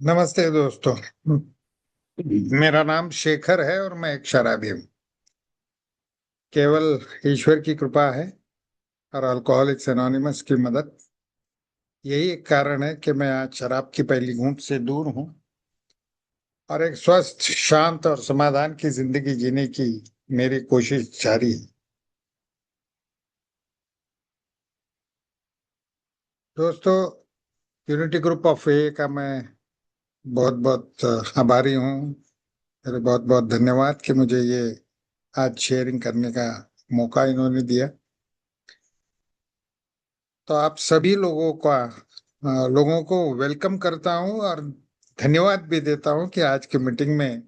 नमस्ते दोस्तों। मेरा नाम शेखर है और मैं एक शराबी हूँ। केवल ईश्वर की कृपा है और अल्कोहलिक्स एनोनिमस की मदद। यही एक कारण है कि मैं आज शराब की पहली घूंट से दूर हूँ और एक स्वस्थ, शांत और समाधान की जिंदगी जीने की मेरी कोशिश जारी है। दोस्तों, यूनिटी ग्रुप ऑफ ए का मैं बहुत बहुत आभारी हूँ। मेरे बहुत बहुत धन्यवाद कि मुझे ये आज शेयरिंग करने का मौका इन्होंने दिया। तो आप सभी लोगों को वेलकम करता हूं और धन्यवाद भी देता हूं कि आज की मीटिंग में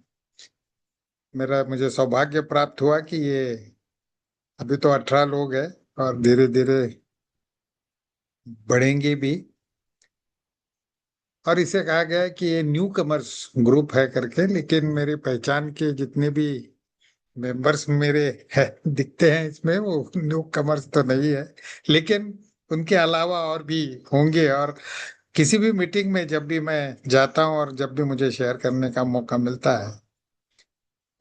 मेरा मुझे सौभाग्य प्राप्त हुआ कि ये अभी तो 18 लोग हैं और धीरे धीरे बढ़ेंगे भी। और इसे कहा गया है कि ये न्यू कमर्स ग्रुप है करके, लेकिन मेरी पहचान के जितने भी मेंबर्स मेरे है दिखते हैं इसमें, वो न्यू कमर्स तो नहीं है। लेकिन उनके अलावा और भी होंगे। और किसी भी मीटिंग में जब भी मैं जाता हूँ और जब भी मुझे शेयर करने का मौका मिलता है,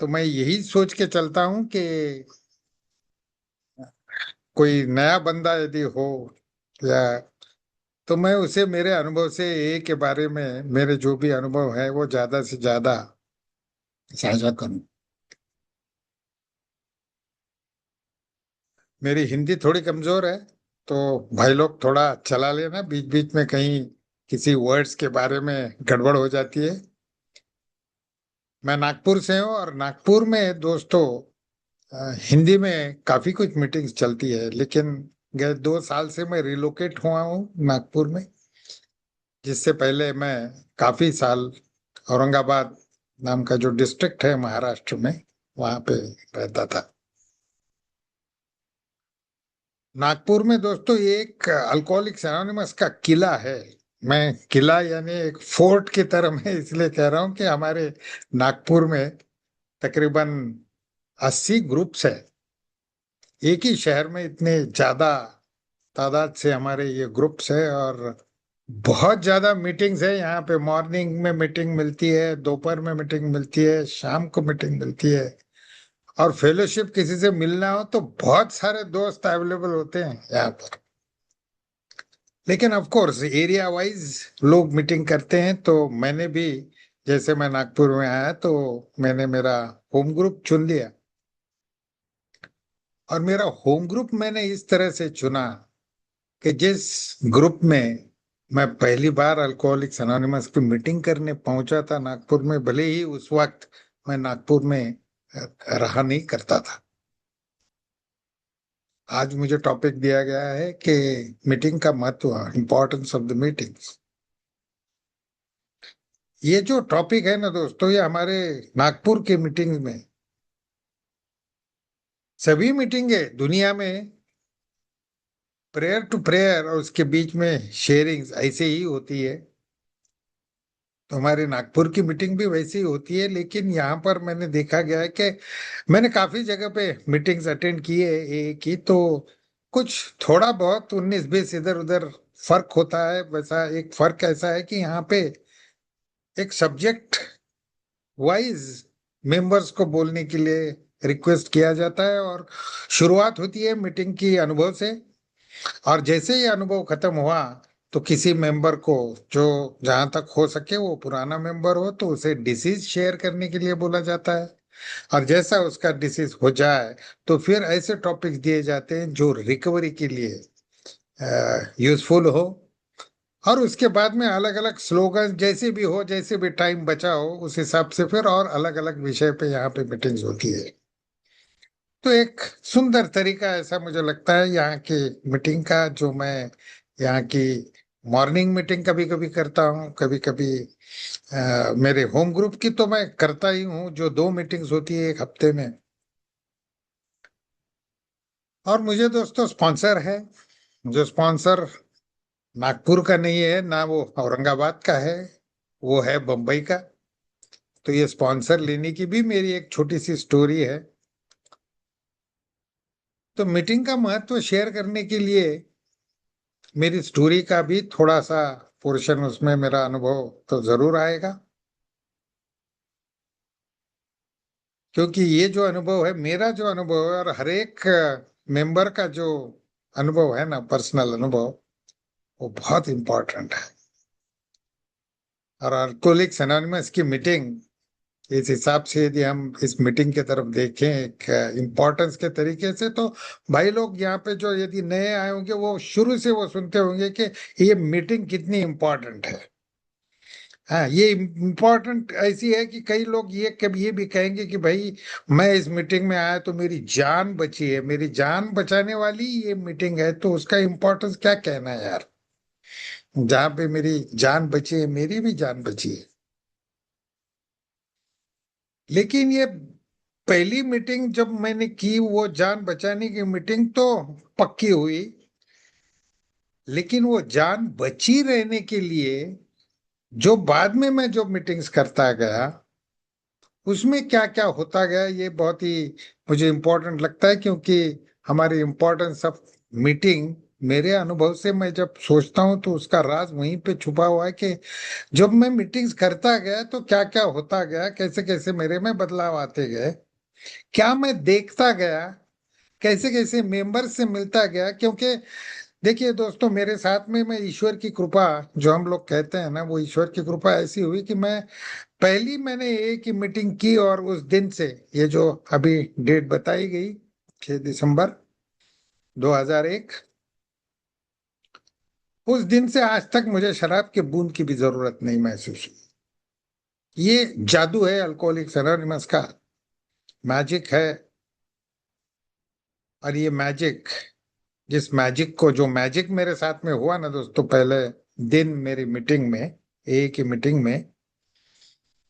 तो मैं यही सोच के चलता हूँ कि कोई नया बंदा यदि हो या तो मैं उसे मेरे अनुभव से ए के बारे में मेरे जो भी अनुभव है वो ज्यादा से ज्यादा साझा करूँ। मेरी हिंदी थोड़ी कमजोर है, तो भाई लोग थोड़ा चला लेना, बीच बीच में कहीं किसी वर्ड्स के बारे में गड़बड़ हो जाती है। मैं नागपुर से हूँ और नागपुर में दोस्तों हिंदी में काफी कुछ मीटिंग्स चलती है, लेकिन गए 2 साल से मैं रिलोकेट हुआ हूँ नागपुर में। जिससे पहले मैं काफी साल औरंगाबाद नाम का जो डिस्ट्रिक्ट है महाराष्ट्र में, वहां पे रहता था। नागपुर में दोस्तों ये एक अल्कोहलिक्स एनोनिमस का किला है। मैं किला यानी एक फोर्ट की तरह मैं इसलिए कह रहा हूँ कि हमारे नागपुर में तकरीबन 80 ग्रुप्स है। एक ही शहर में इतने ज्यादा तादाद से हमारे ये ग्रुप्स है और बहुत ज्यादा मीटिंग्स है यहाँ पे। मॉर्निंग में मीटिंग मिलती है, दोपहर में मीटिंग मिलती है, शाम को मीटिंग मिलती है। और फेलोशिप किसी से मिलना हो तो बहुत सारे दोस्त अवेलेबल होते हैं यहाँ पर। लेकिन ऑफ कोर्स एरिया वाइज लोग मीटिंग करते हैं, तो मैंने भी, जैसे मैं नागपुर में आया तो मैंने मेरा होम ग्रुप चुन लिया। और मेरा होम ग्रुप मैंने इस तरह से चुना कि जिस ग्रुप में मैं पहली बार अल्कोहलिक्स अनोनिमस की मीटिंग करने पहुंचा था नागपुर में, भले ही उस वक्त मैं नागपुर में रहा नहीं करता था। आज मुझे टॉपिक दिया गया है कि मीटिंग का महत्व, इंपॉर्टेंस ऑफ द मीटिंग्स। ये जो टॉपिक है ना दोस्तों, ये हमारे नागपुर के मीटिंग में, सभी मीटिंगें दुनिया में प्रेयर टू प्रेयर और उसके बीच में शेयरिंग्स ऐसे ही होती है। तो हमारी नागपुर की मीटिंग भी वैसी ही होती है, लेकिन यहाँ पर मैंने देखा गया है कि मैंने काफी जगह पे मीटिंग्स अटेंड की है एक की, तो कुछ थोड़ा बहुत 19-20 इधर उधर फर्क होता है। वैसा एक फर्क ऐसा है कि यहाँ पे एक सब्जेक्ट वाइज मेंबर्स को बोलने के लिए रिक्वेस्ट किया जाता है और शुरुआत होती है मीटिंग की अनुभव से। और जैसे ही अनुभव खत्म हुआ तो किसी मेंबर को, जो जहां तक हो सके वो पुराना मेंबर हो, तो उसे डिसीज शेयर करने के लिए बोला जाता है। और जैसा उसका डिसीज हो जाए तो फिर ऐसे टॉपिक्स दिए जाते हैं जो रिकवरी के लिए यूजफुल हो। और उसके बाद में अलग अलग स्लोगन, जैसे भी हो, जैसे भी टाइम बचा हो उस हिसाब से फिर और अलग अलग विषय पे यहाँ पे मीटिंग्स होती है। तो एक सुंदर तरीका ऐसा मुझे लगता है यहाँ की मीटिंग का, जो मैं यहाँ की मॉर्निंग मीटिंग कभी कभी करता हूँ, कभी कभी मेरे होम ग्रुप की तो मैं करता ही हूँ, जो 2 मीटिंग्स होती है एक हफ्ते में। और मुझे दोस्तों स्पॉन्सर है, जो स्पॉन्सर नागपुर का नहीं है ना, वो औरंगाबाद का है, वो है बम्बई का। तो ये स्पॉन्सर लेने की भी मेरी एक छोटी सी स्टोरी है। तो मीटिंग का महत्व शेयर करने के लिए मेरी स्टोरी का भी थोड़ा सा पोर्शन उसमें मेरा अनुभव तो जरूर आएगा, क्योंकि ये जो अनुभव है, मेरा जो अनुभव है और हर एक मेंबर का जो अनुभव है ना, पर्सनल अनुभव, वो बहुत इंपॉर्टेंट है। और अल्कोहलिक्स एनोनिमस की मीटिंग, इस हिसाब से यदि हम इस मीटिंग की तरफ देखें एक इम्पोर्टेंस के तरीके से, तो भाई लोग यहाँ पे जो यदि नए आए होंगे वो शुरू से वो सुनते होंगे कि ये मीटिंग कितनी इम्पोर्टेंट है। हाँ, ये इम्पोर्टेंट ऐसी है कि कई लोग ये कभी ये भी कहेंगे कि भाई मैं इस मीटिंग में आया तो मेरी जान बची है, मेरी जान बचाने वाली ये मीटिंग है, तो उसका इम्पोर्टेंस क्या कहना है यार। जहाँ पे मेरी जान बची है, मेरी भी जान बची है। लेकिन ये पहली मीटिंग जब मैंने की, वो जान बचाने की मीटिंग तो पक्की हुई, लेकिन वो जान बची रहने के लिए जो बाद में मैं जो मीटिंग्स करता गया, उसमें क्या क्या होता गया, ये बहुत ही मुझे इम्पोर्टेंट लगता है। क्योंकि हमारी इम्पोर्टेंस ऑफ मीटिंग, मेरे अनुभव से मैं जब सोचता हूँ तो उसका राज वहीं पे छुपा हुआ है कि जब मैं मीटिंग्स करता गया तो क्या क्या होता गया, कैसे कैसे मेरे में बदलाव आते गए, क्या मैं देखता गया, कैसे कैसे मेंबर से मिलता गया। क्योंकि देखिए दोस्तों, मेरे साथ में मैं ईश्वर की कृपा, जो हम लोग कहते हैं ना, वो ईश्वर की कृपा ऐसी हुई कि मैंने एक ही मीटिंग की, और उस दिन से, ये जो अभी डेट बताई गई, 6 दिसंबर 2001, उस दिन से आज तक मुझे शराब के बूंद की भी जरूरत नहीं महसूस हुई। ये जादू है अल्कोहलिक्स एनोनिमस का, मैजिक है। और ये मैजिक, जिस मैजिक को, जो मैजिक मेरे साथ में हुआ ना दोस्तों, पहले दिन मेरी मीटिंग में, एक ही मीटिंग में,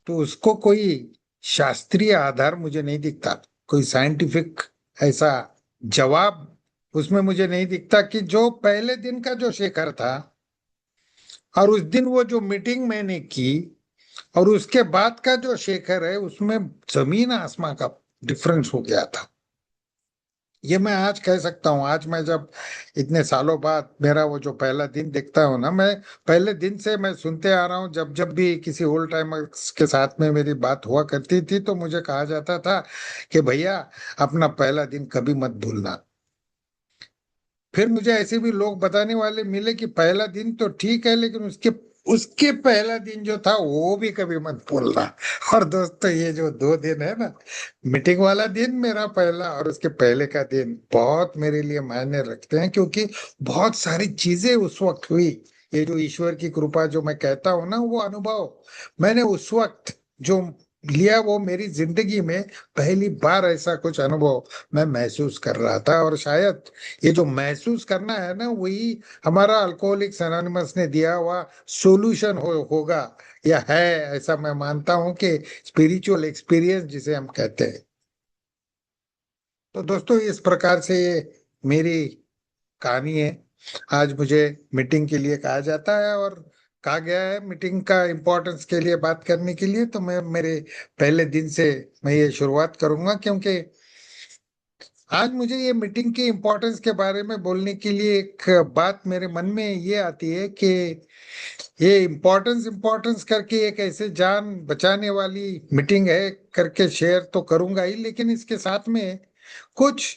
तो उसको कोई शास्त्रीय आधार मुझे नहीं दिखता, कोई साइंटिफिक ऐसा जवाब उसमें मुझे नहीं दिखता कि जो पहले दिन का जो शेखर था और उस दिन वो जो मीटिंग मैंने की और उसके बाद का जो शेखर है, उसमें जमीन आसमां का डिफरेंस हो गया था। ये मैं आज कह सकता हूँ। आज मैं जब इतने सालों बाद मेरा वो जो पहला दिन देखता हूँ ना, मैं पहले दिन से मैं सुनते आ रहा हूँ, जब जब भी किसी ओल्ड टाइमर्स के साथ में मेरी बात हुआ करती थी तो मुझे कहा जाता था कि भैया, अपना पहला दिन कभी मत भूलना। फिर मुझे ऐसे भी लोग बताने वाले मिले कि पहला दिन तो ठीक है, लेकिन उसके उसके पहला दिन जो था वो भी कभी मत भूलना। और दोस्तों, ये जो 2 दिन है ना, मीटिंग वाला दिन मेरा पहला और उसके पहले का दिन बहुत मेरे लिए मायने रखते हैं, क्योंकि बहुत सारी चीजें उस वक्त हुई। ये जो ईश्वर की कृपा जो मैं कहता हूँ ना, वो अनुभव मैंने उस वक्त जो लिया, वो मेरी जिंदगी में पहली बार ऐसा कुछ अनुभव मैं महसूस कर रहा था। और शायद ये जो महसूस करना है ना, वही हमारा अल्कोहलिक्स एनोनिमस ने दिया हुआ सॉल्यूशन होगा, या है। ऐसा मैं मानता हूं कि स्पिरिचुअल एक्सपीरियंस जिसे हम कहते हैं। तो दोस्तों, इस प्रकार से ये मेरी कहानी है। आज मुझे मीटिंग के लिए कहा जाता है और कहा गया है मीटिंग का इम्पोर्टेंस के लिए बात करने के लिए, तो मैं मेरे पहले दिन से मैं ये शुरुआत करूंगा। क्योंकि आज मुझे ये मीटिंग की इम्पोर्टेंस के बारे में बोलने के लिए एक बात मेरे मन में ये आती है कि ये इम्पोर्टेंस इम्पोर्टेंस करके एक ऐसे जान बचाने वाली मीटिंग है करके शेयर तो करूंगा ही, लेकिन इसके साथ में कुछ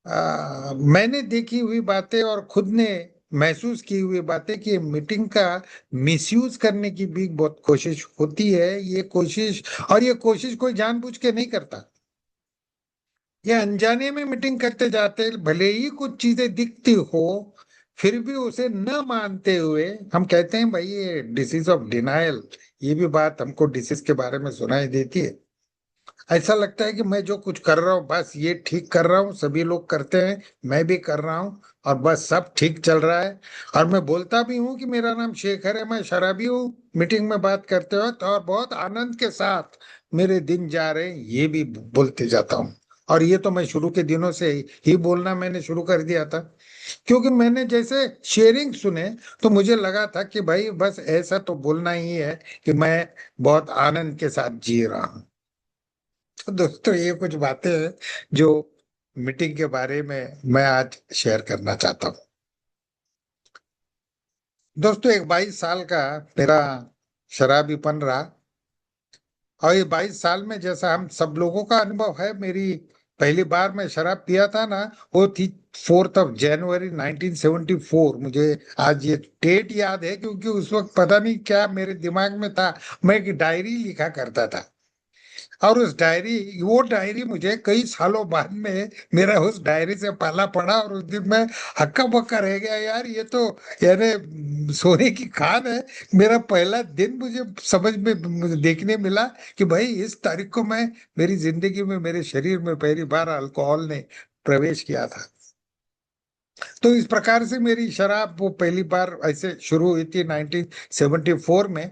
मैंने देखी हुई बातें और खुद ने महसूस की हुई बातें कि मीटिंग का मिसयूज करने की भी बहुत कोशिश होती है। ये कोशिश, और ये कोशिश कोई जानबूझ के नहीं करता, ये अनजाने में मीटिंग करते जाते, भले ही कुछ चीजें दिखती हो, फिर भी उसे न मानते हुए हम कहते हैं भाई ये डिसीज ऑफ डिनायल। ये भी बात हमको डिसीज के बारे में सुनाई देती है। ऐसा लगता है कि मैं जो कुछ कर रहा हूँ बस ये ठीक कर रहा हूँ, सभी लोग करते हैं, मैं भी कर रहा हूँ, और बस सब ठीक चल रहा है। और मैं बोलता भी हूँ कि मेरा नाम शेखर है, मैं शराबी हूँ, मीटिंग में बात करते वक्त, और बहुत आनंद के साथ मेरे दिन जा रहे हैं, ये भी बोलते जाता हूँ। और ये तो मैं शुरू के दिनों से ही बोलना मैंने शुरू कर दिया था, क्योंकि मैंने जैसे शेयरिंग सुने तो मुझे लगा था कि भाई बस ऐसा तो बोलना ही है कि मैं बहुत आनंद के साथ जी रहा हूँ। तो दोस्तों, ये कुछ बातें हैं जो मीटिंग के बारे में मैं आज शेयर करना चाहता हूँ। दोस्तों, एक 22 साल का मेरा शराबीपन रहा। और ये 22 साल में जैसा हम सब लोगों का अनुभव है, मेरी पहली बार मैं शराब पिया था ना, वो थी 4 जनवरी 1974। मुझे आज ये डेट याद है क्योंकि उस वक्त पता नहीं क्या मेरे दिमाग में था। मैं एक डायरी लिखा करता था, और वो डायरी मुझे कई सालों बाद में मेरा उस डायरी से पाला पड़ा, और उस दिन मैं हक्का बक्का रह गया, यार ये तो यानी सोने की खान है। मेरा पहला दिन मुझे समझ में मुझे देखने मिला कि भाई इस तारीख को मैं मेरी जिंदगी में मेरे शरीर में पहली बार अल्कोहल ने प्रवेश किया था। तो इस प्रकार से मेरी शराब वो पहली बार ऐसे शुरू हुई थी 1974 में।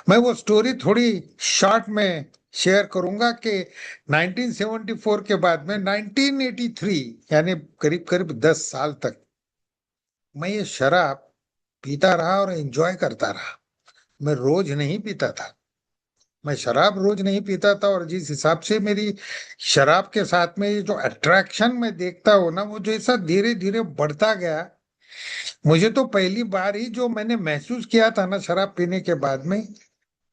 मैं वो स्टोरी थोड़ी शॉर्ट में शेयर करूंगा कि 1974 के बाद में 1983, यानी करीब करीब 10 साल तक मैं ये शराब पीता रहा और एंजॉय करता रहा। मैं रोज नहीं पीता था, मैं शराब रोज नहीं पीता था। और जिस हिसाब से मेरी शराब के साथ में ये जो अट्रैक्शन मैं देखता हूँ ना, वो जैसा धीरे धीरे बढ़ता गया। मुझे तो पहली बार ही जो मैंने महसूस किया था ना शराब पीने के बाद में,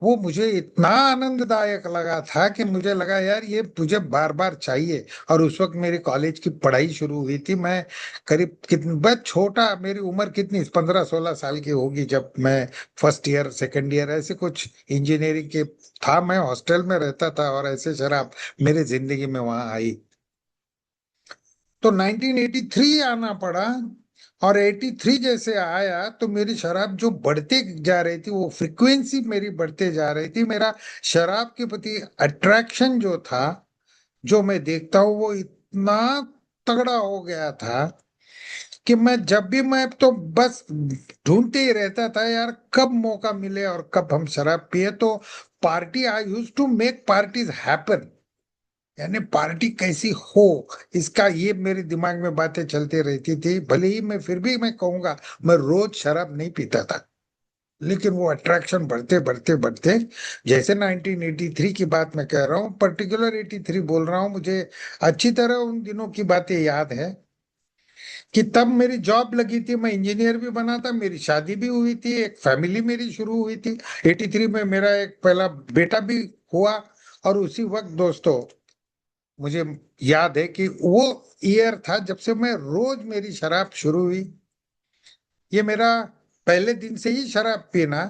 वो मुझे इतना आनंददायक लगा था कि मुझे लगा यार ये मुझे बार बार चाहिए। और उस वक्त मेरी कॉलेज की पढ़ाई शुरू हुई थी। मैं करीब कितनी बहुत छोटा, मेरी उम्र कितनी 15-16 साल की होगी जब मैं फर्स्ट ईयर सेकंड ईयर ऐसे कुछ इंजीनियरिंग के था। मैं हॉस्टल में रहता था और ऐसे शराब मेरे जिंदगी में वहां आई। तो 1983 आना पड़ा। और 83 जैसे आया तो मेरी शराब जो बढ़ते जा रही थी, वो फ्रिक्वेंसी मेरी बढ़ते जा रही थी। मेरा शराब के प्रति अट्रैक्शन जो था, जो मैं देखता हूँ, वो इतना तगड़ा हो गया था कि मैं जब भी मैं तो बस ढूंढते ही रहता था यार कब मौका मिले और कब हम शराब पिए। तो party, I use to make parties happen, यानी पार्टी कैसी हो, इसका ये मेरे दिमाग में बातें चलती रहती थी। भले ही मैं फिर भी मैं कहूंगा मैं रोज शराब नहीं पीता था, लेकिन वो अट्रैक्शन बढ़ते बढ़ते बढ़ते, जैसे 1983 की बात मैं कह रहा हूँ, पर्टिकुलर 83 बोल रहा हूँ, मुझे अच्छी तरह उन दिनों की बातें याद है कि तब मेरी जॉब लगी थी, मैं इंजीनियर भी बना था, मेरी शादी भी हुई थी, एक फैमिली मेरी शुरू हुई थी। 83 में मेरा एक पहला बेटा भी हुआ। और उसी वक्त दोस्तों, मुझे याद है कि वो ईयर था जब से मैं रोज मेरी शराब शुरू हुई। ये मेरा पहले दिन से ही शराब पीना,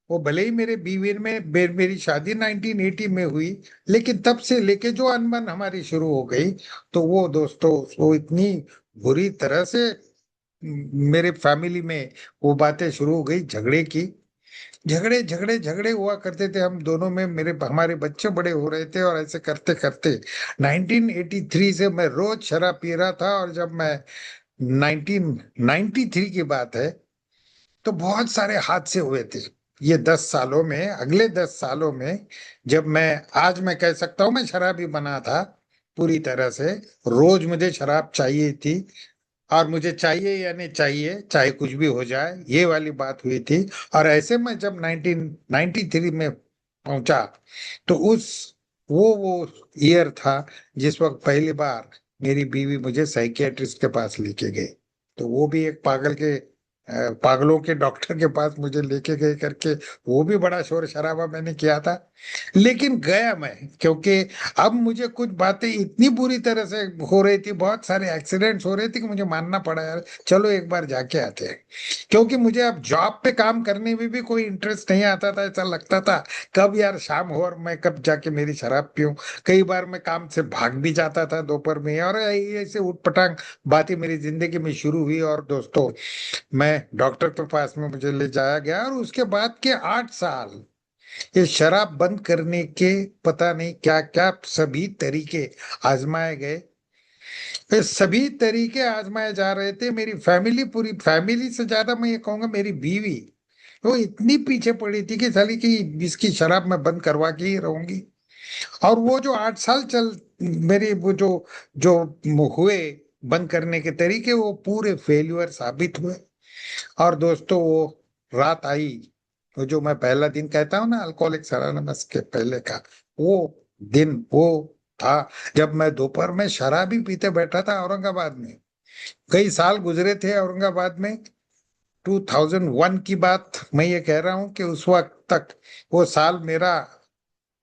वो भले ही मेरे बीवी में मेरी शादी 1980 में हुई, लेकिन तब से लेके जो अनबन हमारी शुरू हो गई, तो वो दोस्तों, वो इतनी बुरी तरह से मेरे फैमिली में वो बातें शुरू हो गई झगड़े की। झगड़े झगड़े झगड़े हुआ करते थे हम दोनों में, मेरे हमारे बच्चे बड़े हो रहे थे, और ऐसे करते करते 1983 से मैं रोज शराब पी रहा था। और जब मैं 1993 की बात है, तो बहुत सारे हादसे हुए थे। ये 10 सालों में, अगले 10 सालों में, जब मैं, आज मैं कह सकता हूँ मैं शराबी बना था पूरी तरह से। रोज मुझे शराब चाहिए थी, और मुझे चाहिए या नहीं चाहिए, चाहे कुछ भी हो जाए, ये वाली बात हुई थी। और ऐसे में जब 1993 में पहुंचा, तो वो ईयर था जिस वक्त पहली बार मेरी बीवी मुझे साइकियाट्रिस्ट के पास लेके गई। तो वो भी एक पागलों के डॉक्टर के पास मुझे लेके गए करके, वो भी बड़ा शोर शराबा मैंने किया था। लेकिन गया मैं, क्योंकि अब मुझे कुछ बातें इतनी बुरी तरह से हो रही थी, बहुत सारे एक्सीडेंट्स हो रहे थे कि मुझे मानना पड़ा यार चलो एक बार जाके आते हैं। क्योंकि मुझे अब जॉब पे काम करने में भी कोई इंटरेस्ट नहीं आता था। ऐसा लगता था कब यार शाम हो और मैं कब जाके मेरी शराब पीऊं। कई बार मैं काम से भाग भी जाता था दोपहर में, और ऐसे उठपटांग बातें मेरी जिंदगी में शुरू हुई। और दोस्तों, मैं डॉक्टर के पास में मुझे ले जाया गया, और उसके बाद के 8 साल ये शराब बंद करने के पता नहीं क्या क्या सभी तरीके आजमाए गए। ये सभी तरीके आजमाए जा रहे थे। मेरी फैमिली, पूरी फैमिली से ज्यादा मैं ये कहूंगा मेरी बीवी, वो इतनी पीछे पड़ी थी कि साली की इसकी शराब मैं बंद करवा के ही रहूंगी। और वो जो 8 साल मेरे वो जो जो हुए बंद करने के तरीके, वो पूरे फेल्यूर साबित हुए। और दोस्तों, वो रात आई, वो जो मैं पहला दिन कहता हूँ ना अल्कोहलिक्स एनोनिमस के पहले का, वो दिन वो था जब मैं दोपहर में शराब ही पीते बैठा था औरंगाबाद में। कई साल गुजरे थे औरंगाबाद में, 2001 की बात मैं ये कह रहा हूं कि उस वक्त तक वो साल मेरा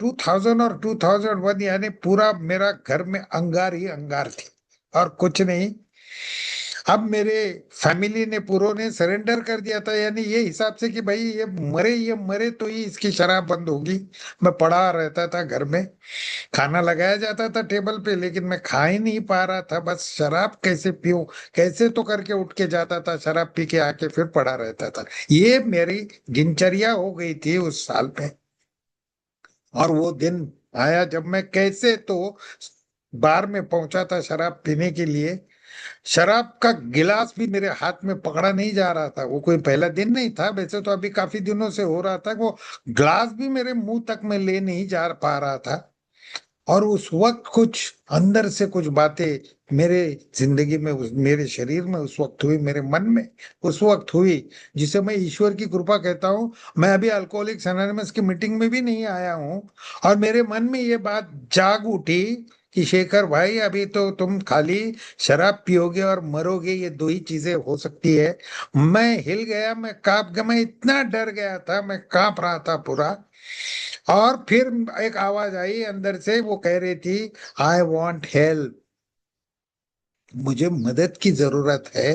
2000 और 2001 यानी पूरा मेरा घर में अंगार ही अंगार थी और कुछ नहीं। अब मेरे फैमिली ने पूरों ने सरेंडर कर दिया था, यानी ये हिसाब से कि भाई ये मरे तो ही इसकी शराब बंद होगी। मैं पड़ा रहता था घर में, खाना लगाया जाता था टेबल पे लेकिन मैं खा ही नहीं पा रहा था, बस शराब कैसे पीऊं, कैसे तो करके उठ के जाता था, शराब पी के आके फिर पड़ा रहता था। ये मेरी दिनचर्या हो गई थी उस साल में। और वो दिन आया जब मैं कैसे तो बार में पहुंचा था शराब पीने के लिए। शराब का गिलास भी मेरे हाथ में पकड़ा नहीं जा रहा था, वो कोई पहला दिन नहीं था, वैसे तो अभी काफी दिनों से हो रहा था। वो ग्लास भी मेरे मुंह तक में ले नहीं जा पा रहा था। और उस वक्त कुछ अंदर से कुछ बातें मेरे जिंदगी में मेरे शरीर में उस वक्त हुई, मेरे मन में उस वक्त हुई, जिसे मैं ईश्वर की कृपा कहता हूँ। मैं अभी अल्कोहलिक्स एनोनिमस की मीटिंग में भी नहीं आया हूँ और मेरे मन में ये बात जाग उठी कि शेखर भाई अभी तो तुम खाली शराब पियोगे और मरोगे, ये दो ही चीजें हो सकती है। मैं हिल गया, मैं कांप गया, मैं इतना डर गया था, मैं कांप रहा था पूरा। और फिर एक आवाज आई अंदर से, वो कह रही थी, आई वॉन्ट हेल्प, मुझे मदद की जरूरत है।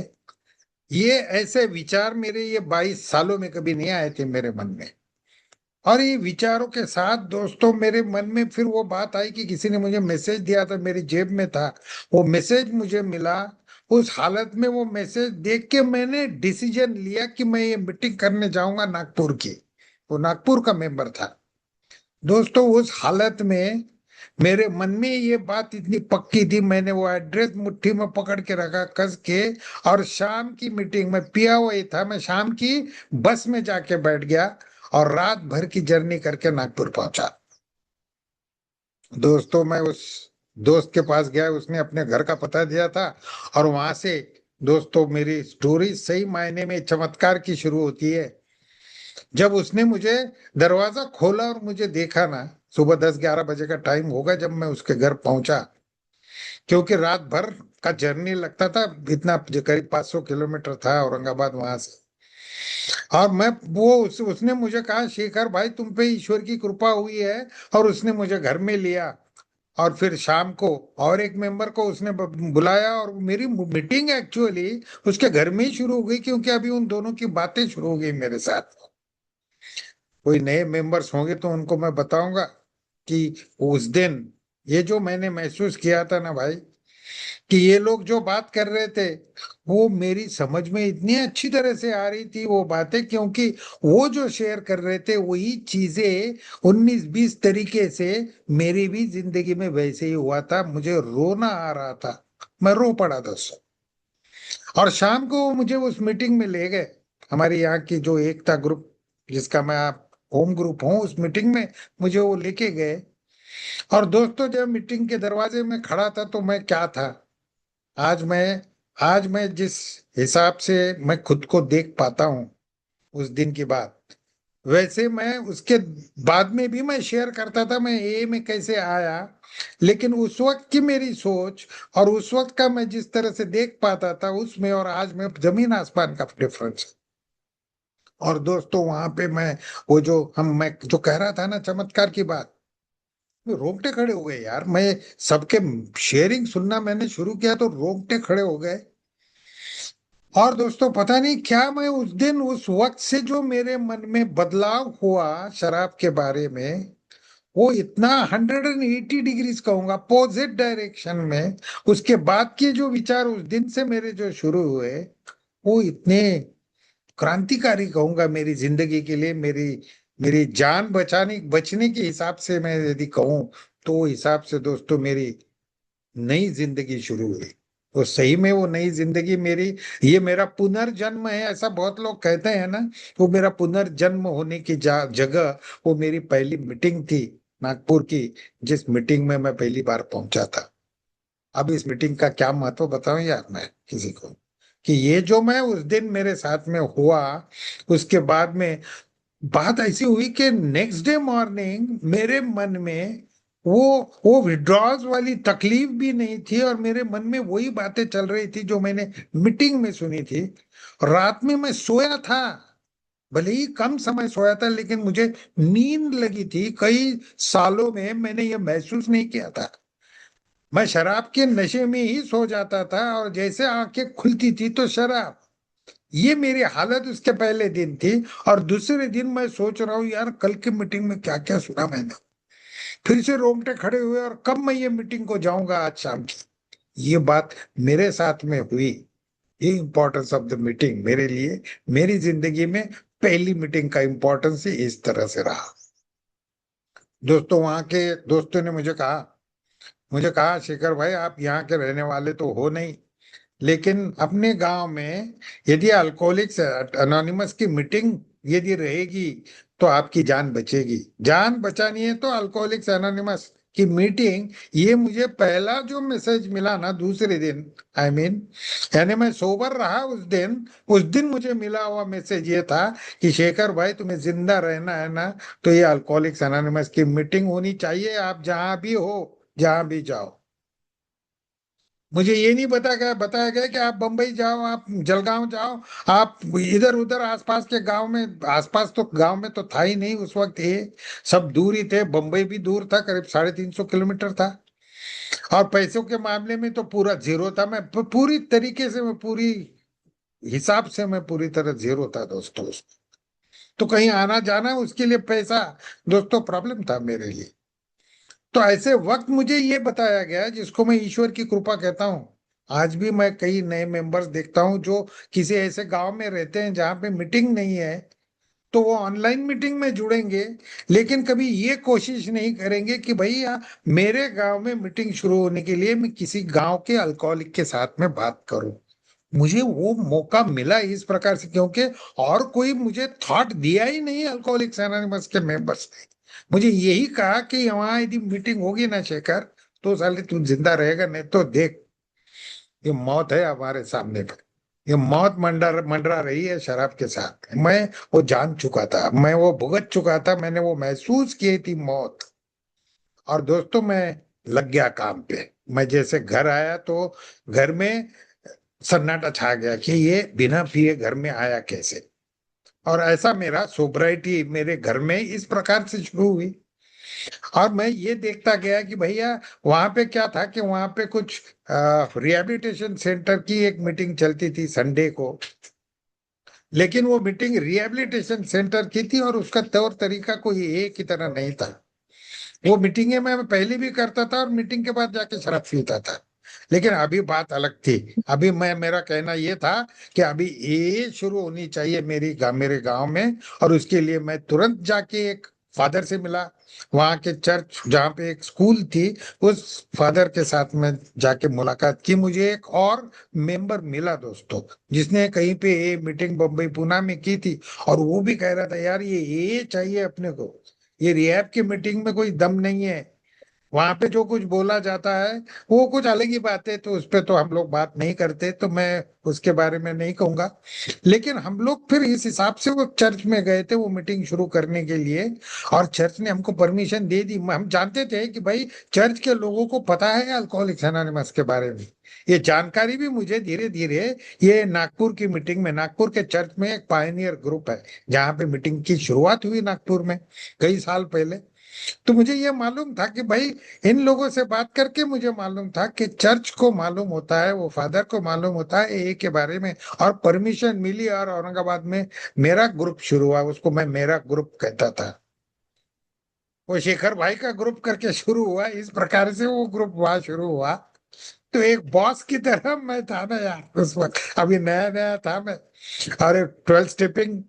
ये ऐसे विचार मेरे ये 22 सालों में कभी नहीं आए थे मेरे मन में। और ये विचारों के साथ दोस्तों मेरे मन में फिर वो बात आई कि किसी ने मुझे मैसेज दिया था, मेरी जेब में था वो मैसेज, मुझे मिला। उस हालत में वो मैसेज देख के मैंने डिसीजन लिया कि मैं ये मीटिंग करने जाऊंगा नागपुर की। वो नागपुर का मेंबर था। दोस्तों उस हालत में मेरे मन में ये बात इतनी पक्की थी, मैंने वो एड्रेस मुट्ठी में पकड़ के रखा कस के। और शाम की मीटिंग में पिया हुआ ही था, मैं शाम की बस में जाके बैठ गया और रात भर की जर्नी करके नागपुर पहुंचा। दोस्तों मैं उस दोस्त के पास गया, उसने अपने घर का पता दिया था। और वहां से दोस्तों मेरी स्टोरी सही मायने में चमत्कार की शुरू होती है। जब उसने मुझे दरवाजा खोला और मुझे देखा ना, सुबह 10-11 बजे का टाइम होगा जब मैं उसके घर पहुंचा, क्योंकि रात भर का जर्नी लगता था, इतना करीब 500 किलोमीटर था औरंगाबाद वहां से। और मैं उसने मुझे कहा, शेखर भाई तुम पे ईश्वर की कृपा हुई है, और उसने मुझे घर में लिया। और फिर शाम को और एक मेंबर को उसने बुलाया, और मेरी मीटिंग एक्चुअली उसके घर में ही शुरू हो गई, क्योंकि अभी उन दोनों की बातें शुरू हो गई मेरे साथ। कोई नए मेंबर्स होंगे तो उनको मैं बताऊंगा कि उस दिन ये जो मैंने महसूस किया था ना भाई, कि ये लोग जो बात कर रहे थे वो मेरी समझ में इतनी अच्छी तरह से आ रही थी वो बातें, क्योंकि वो जो शेयर कर रहे थे वही चीजें 19-20 तरीके से मेरी भी जिंदगी में वैसे ही हुआ था। मुझे रोना आ रहा था, मैं रो पड़ा दोस्तों। और शाम को वो मुझे उस मीटिंग में ले गए, हमारे यहाँ की जो एकता ग्रुप जिसका मैं आप होम ग्रुप हूँ, उस मीटिंग में मुझे वो लेके गए। और दोस्तों जब मीटिंग के दरवाजे में खड़ा था तो मैं क्या था, आज मैं आज मैं जिस हिसाब से मैं खुद को देख पाता हूँ उस दिन की बात, वैसे मैं उसके बाद में भी मैं शेयर करता था मैं ए में कैसे आया। लेकिन उस वक्त की मेरी सोच और उस वक्त का मैं जिस तरह से देख पाता था उसमें और आज में जमीन आसमान का डिफरेंस है। और दोस्तों वहां पे मैं जो कह रहा था ना चमत्कार की बात, रोंगटे खड़े हो गए यार। मैं सबके शेयरिंग सुनना मैंने शुरू किया तो रोंगटे खड़े हो गए। और दोस्तों पता नहीं क्या मैं उस दिन उस वक्त से जो मेरे मन में बदलाव हुआ शराब के बारे में, वो इतना 180 डिग्रीज कहूंगा अपोजिट डायरेक्शन में। उसके बाद के जो विचार उस दिन से मेरे जो शुरू हुए वो इतने क्रांतिकारी कहूंगा मेरी जिंदगी के लिए, मेरी मेरी जान बचने के हिसाब से मैं यदि कहूँ तो हिसाब से दोस्तों मेरी नई जिंदगी शुरू हुई। तो सही में वो नई जिंदगी मेरी, ये मेरा पुनर्जन्म है ऐसा बहुत लोग कहते हैं ना। वो मेरा पुनर्जन्म होने की जगह वो मेरी पहली मीटिंग थी नागपुर की, जिस मीटिंग में मैं पहली बार पहुंचा था। अब इस मीटिंग का क्या महत्व बताऊं यार मैं किसी को, कि ये जो मैं उस दिन मेरे साथ में हुआ, उसके बाद में बात ऐसी हुई कि नेक्स्ट डे मॉर्निंग मेरे मन में वो वो विड्रॉल्स वाली तकलीफ भी नहीं थी, और मेरे मन में वही बातें चल रही थी जो मैंने मीटिंग में सुनी थी। रात में मैं सोया था, भले ही कम समय सोया था, लेकिन मुझे नींद लगी थी। कई सालों में मैंने ये महसूस नहीं किया था। मैं शराब के नशे में ही सो जाता था, और जैसे आंखें खुलती थी तो शराब। ये मेरी हालत उसके पहले दिन थी। और दूसरे दिन मैं सोच रहा हूँ, यार कल की मीटिंग में क्या क्या सुना मैंने। फिर से रोंगटे खड़े हुए, और कब मैं ये मीटिंग को जाऊंगा आज शाम की। ये बात मेरे साथ में हुई। ये इंपॉर्टेंस ऑफ द मीटिंग मेरे लिए, मेरी जिंदगी में पहली मीटिंग का इंपॉर्टेंस ही इस तरह से रहा। दोस्तों, वहां के दोस्तों ने मुझे कहा, शेखर भाई आप यहाँ के रहने वाले तो हो नहीं, लेकिन अपने गांव में यदि अल्कोहलिक्स अनोनिमस की मीटिंग यदि रहेगी तो आपकी जान बचेगी। जान बचानी है तो अल्कोहलिक्स अनोनिमस की मीटिंग। ये मुझे पहला जो मैसेज मिला ना दूसरे दिन, आई मीन यानी मैं सोबर रहा उस दिन मुझे मिला हुआ मैसेज ये था कि शेखर भाई तुम्हें जिंदा रहना है ना, तो ये अल्कोहलिक्स अनोनिमस की मीटिंग होनी चाहिए, आप जहां भी हो, जहां भी जाओ। मुझे ये नहीं बताया गया कि आप बंबई जाओ, आप जलगांव जाओ, आप इधर उधर आसपास के गांव में। आसपास तो गांव में तो था ही नहीं उस वक्त, ये सब दूर ही थे। बंबई भी दूर था, करीब 350 किलोमीटर था। और पैसों के मामले में तो पूरा जीरो था। मैं पूरी तरीके से, मैं पूरी हिसाब से मैं पूरी तरह जीरो था दोस्तों। तो कहीं आना जाना उसके लिए पैसा दोस्तों प्रॉब्लम था मेरे लिए। तो ऐसे वक्त मुझे ये बताया गया, जिसको मैं ईश्वर की कृपा कहता हूँ। आज भी मैं कई नए मेंबर्स देखता हूँ जो किसी ऐसे गांव में रहते हैं जहाँ पे मीटिंग नहीं है, तो वो ऑनलाइन मीटिंग में जुड़ेंगे, लेकिन कभी ये कोशिश नहीं करेंगे कि भैया मेरे गांव में मीटिंग शुरू होने के लिए मैं किसी गांव के अल्कोहलिक के साथ में बात करूं। मुझे वो मौका मिला इस प्रकार से, क्योंकि और कोई मुझे थॉट दिया ही नहीं अल्कोहलिक्स एनोनिमस के मेंबर्स ने। मुझे यही कहा कि वहां यदि मीटिंग होगी ना शेखर, तो साले तू जिंदा रहेगा, नहीं तो देख ये मौत है हमारे सामने पे। ये मौत मंडरा रही है शराब के साथ। मैं वो जान चुका था, मैं वो भुगत चुका था, मैंने वो महसूस की थी मौत। और दोस्तों, मैं लग गया काम पे। मैं जैसे घर आया तो घर में सन्नाटा छा गया कि ये बिना पिए घर में आया कैसे। और ऐसा मेरा सोब्राइटी मेरे घर में इस प्रकार से शुरू हुई। और मैं ये देखता गया कि भैया वहां पे क्या था कि वहां पे कुछ रिहैबिलिटेशन सेंटर की एक मीटिंग चलती थी संडे को। लेकिन वो मीटिंग रिहैबिलिटेशन सेंटर की थी, और उसका तौर तरीका कोई एक की तरह नहीं था। वो मीटिंगें मैं पहले भी करता था, और मीटिंग के बाद जाके शराब पीता था। लेकिन अभी बात अलग थी। अभी मेरा कहना ये था कि अभी ये शुरू होनी चाहिए मेरे गांव में। और उसके लिए मैं तुरंत जाके एक फादर से मिला, वहां के चर्च जहाँ पे एक स्कूल थी, उस फादर के साथ में जाके मुलाकात की। मुझे एक और मेंबर मिला दोस्तों, जिसने कहीं पे ये मीटिंग बम्बई पूना में की थी, और वो भी कह रहा था यार ये चाहिए अपने को। ये रिहैब की मीटिंग में कोई दम नहीं है। वहां पे जो कुछ बोला जाता है वो कुछ अलग ही बात है, तो उस पे तो हम लोग बात नहीं करते, तो मैं उसके बारे में नहीं कहूंगा। लेकिन हम लोग फिर इस हिसाब से वो चर्च में गए थे वो मीटिंग शुरू करने के लिए। और चर्च ने हमको परमिशन दे दी। हम जानते थे कि भाई चर्च के लोगों को पता है अल्कोहलिक्स एनोनिमस के बारे में। ये जानकारी भी मुझे धीरे धीरे, ये नागपुर की मीटिंग में, नागपुर के चर्च में एक पायनियर ग्रुप है जहाँ पे मीटिंग की शुरुआत हुई नागपुर में कई साल पहले। तो मुझे ये मालूम था कि भाई इन लोगों से बात करके मुझे मालूम था कि चर्च को मालूम होता है, वो फादर को मालूम होता है ए के बारे में। और परमिशन मिली, और औरंगाबाद में मेरा ग्रुप शुरू हुआ। उसको मैं मेरा ग्रुप कहता था। वो शेखर भाई का ग्रुप करके शुरू हुआ, इस प्रकार से वो ग्रुप वहां शुरू हुआ। तो एक बॉस की तरह मैं था ना यार उस वक्त, अभी नया नया था मैं। और 12 स्टेपिंग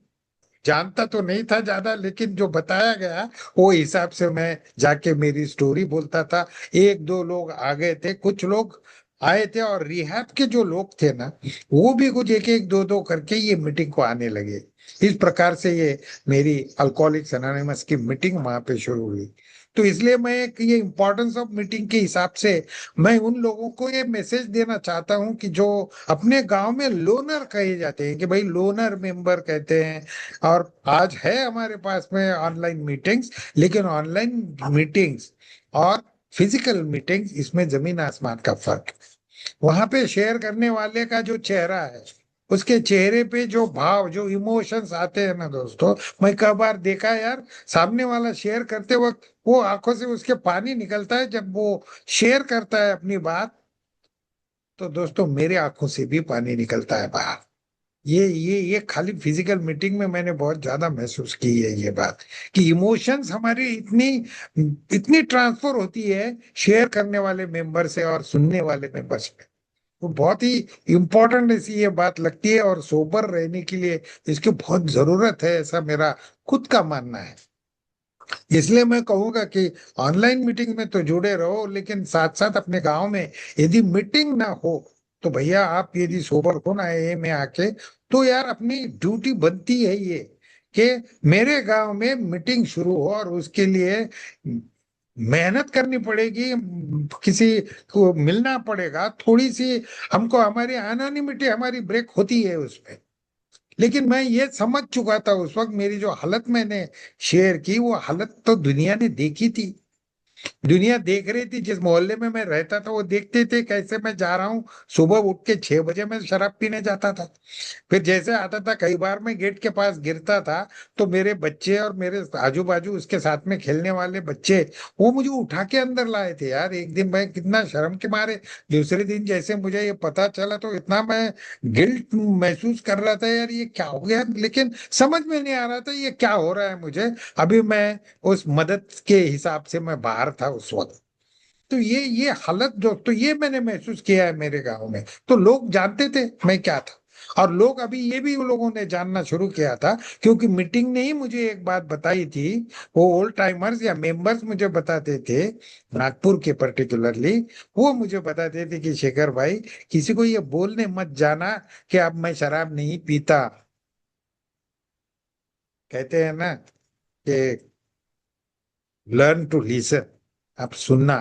जानता तो नहीं था ज्यादा, लेकिन जो बताया गया वो हिसाब से मैं जाके मेरी स्टोरी बोलता था। एक दो लोग आ गए थे, कुछ लोग आए थे, और रिहैब के जो लोग थे ना, वो भी कुछ एक एक दो दो करके ये मीटिंग को आने लगे। इस प्रकार से ये मेरी अल्कोहलिक्स एनोनिमस की मीटिंग वहां पे शुरू हुई। तो इसलिए मैं एक ये इम्पोर्टेंस ऑफ मीटिंग के हिसाब से मैं उन लोगों को ये मैसेज देना चाहता हूं कि जो अपने गांव में लोनर कहे जाते हैं, कि भाई लोनर मेंबर कहते हैं। और आज है हमारे पास में ऑनलाइन मीटिंग्स, लेकिन ऑनलाइन मीटिंग्स और फिजिकल मीटिंग, इसमें जमीन आसमान का फर्क। वहां पे शेयर करने वाले का जो चेहरा है, उसके चेहरे पे जो भाव, जो इमोशंस आते हैं ना दोस्तों, मैं कई बार देखा है यार, सामने वाला शेयर करते वक्त वो आंखों से उसके पानी निकलता है, जब वो शेयर करता है अपनी बात, तो दोस्तों मेरे आंखों से भी पानी निकलता है बाहर। ये खाली फिजिकल मीटिंग में मैंने बहुत ज्यादा महसूस की है ये बात, कि इमोशंस हमारी इतनी इतनी ट्रांसफर होती है शेयर करने वाले मेंबर से और सुनने वाले मेंबर से। वो बहुत ही इम्पोर्टेंट ऐसी ये बात लगती है, और सोबर रहने के लिए इसकी बहुत जरूरत है, ऐसा मेरा खुद का मानना है। इसलिए मैं कहूंगा कि ऑनलाइन मीटिंग में तो जुड़े रहो, लेकिन साथ साथ अपने गांव में यदि मीटिंग ना हो, तो भैया आप यदि सोबर हो ना ये में आके, तो यार अपनी ड्यूटी बनती है ये, कि मेरे गांव में मीटिंग शुरू हो, और उसके लिए मेहनत करनी पड़ेगी, किसी को मिलना पड़ेगा थोड़ी सी, हमको हमारी एनोनिमिटी हमारी ब्रेक होती है उसमें। लेकिन मैं ये समझ चुका था उस वक्त, मेरी जो हालत मैंने शेयर की, वो हालत तो दुनिया ने देखी थी। दुनिया देख रही थी, जिस मोहल्ले में मैं रहता था वो देखते थे कैसे मैं जा रहा हूँ। सुबह उठ के 6 बजे मैं शराब पीने जाता था, फिर जैसे आता था कई बार मैं गेट के पास गिरता था, तो मेरे बच्चे और मेरे आजू बाजू उसके साथ में खेलने वाले बच्चे, वो मुझे उठा के अंदर लाए थे यार। एक दिन मैं कितना शर्म के मारे, दूसरे दिन जैसे मुझे ये पता चला, तो इतना मैं गिल्ट महसूस कर रहा था यार, ये क्या हो गया, लेकिन समझ में नहीं आ रहा था ये क्या हो रहा है मुझे। अभी मैं उस मदद के हिसाब से मैं बाहर था उस वक्त। तो ये हालत जो, तो ये मैंने महसूस किया है मेरे गांव में। तो लोग जानते थे मैं क्या था, और लोग अभी ये भी उन लोगों ने जानना शुरू किया था, क्योंकि मीटिंग ने ही मुझे एक बात बताई थी। वो ओल्ड टाइमर्स या मेंबर्स मुझे बताते थे, नागपुर के पर्टिकुलरली, वो मुझे बताते थे कि शेखर भाई, किसी को ये बोलने मत जाना कि अब मैं शराब नहीं पीता। कहते हैं ना कि लर्न टू लिसन, आप सुनना,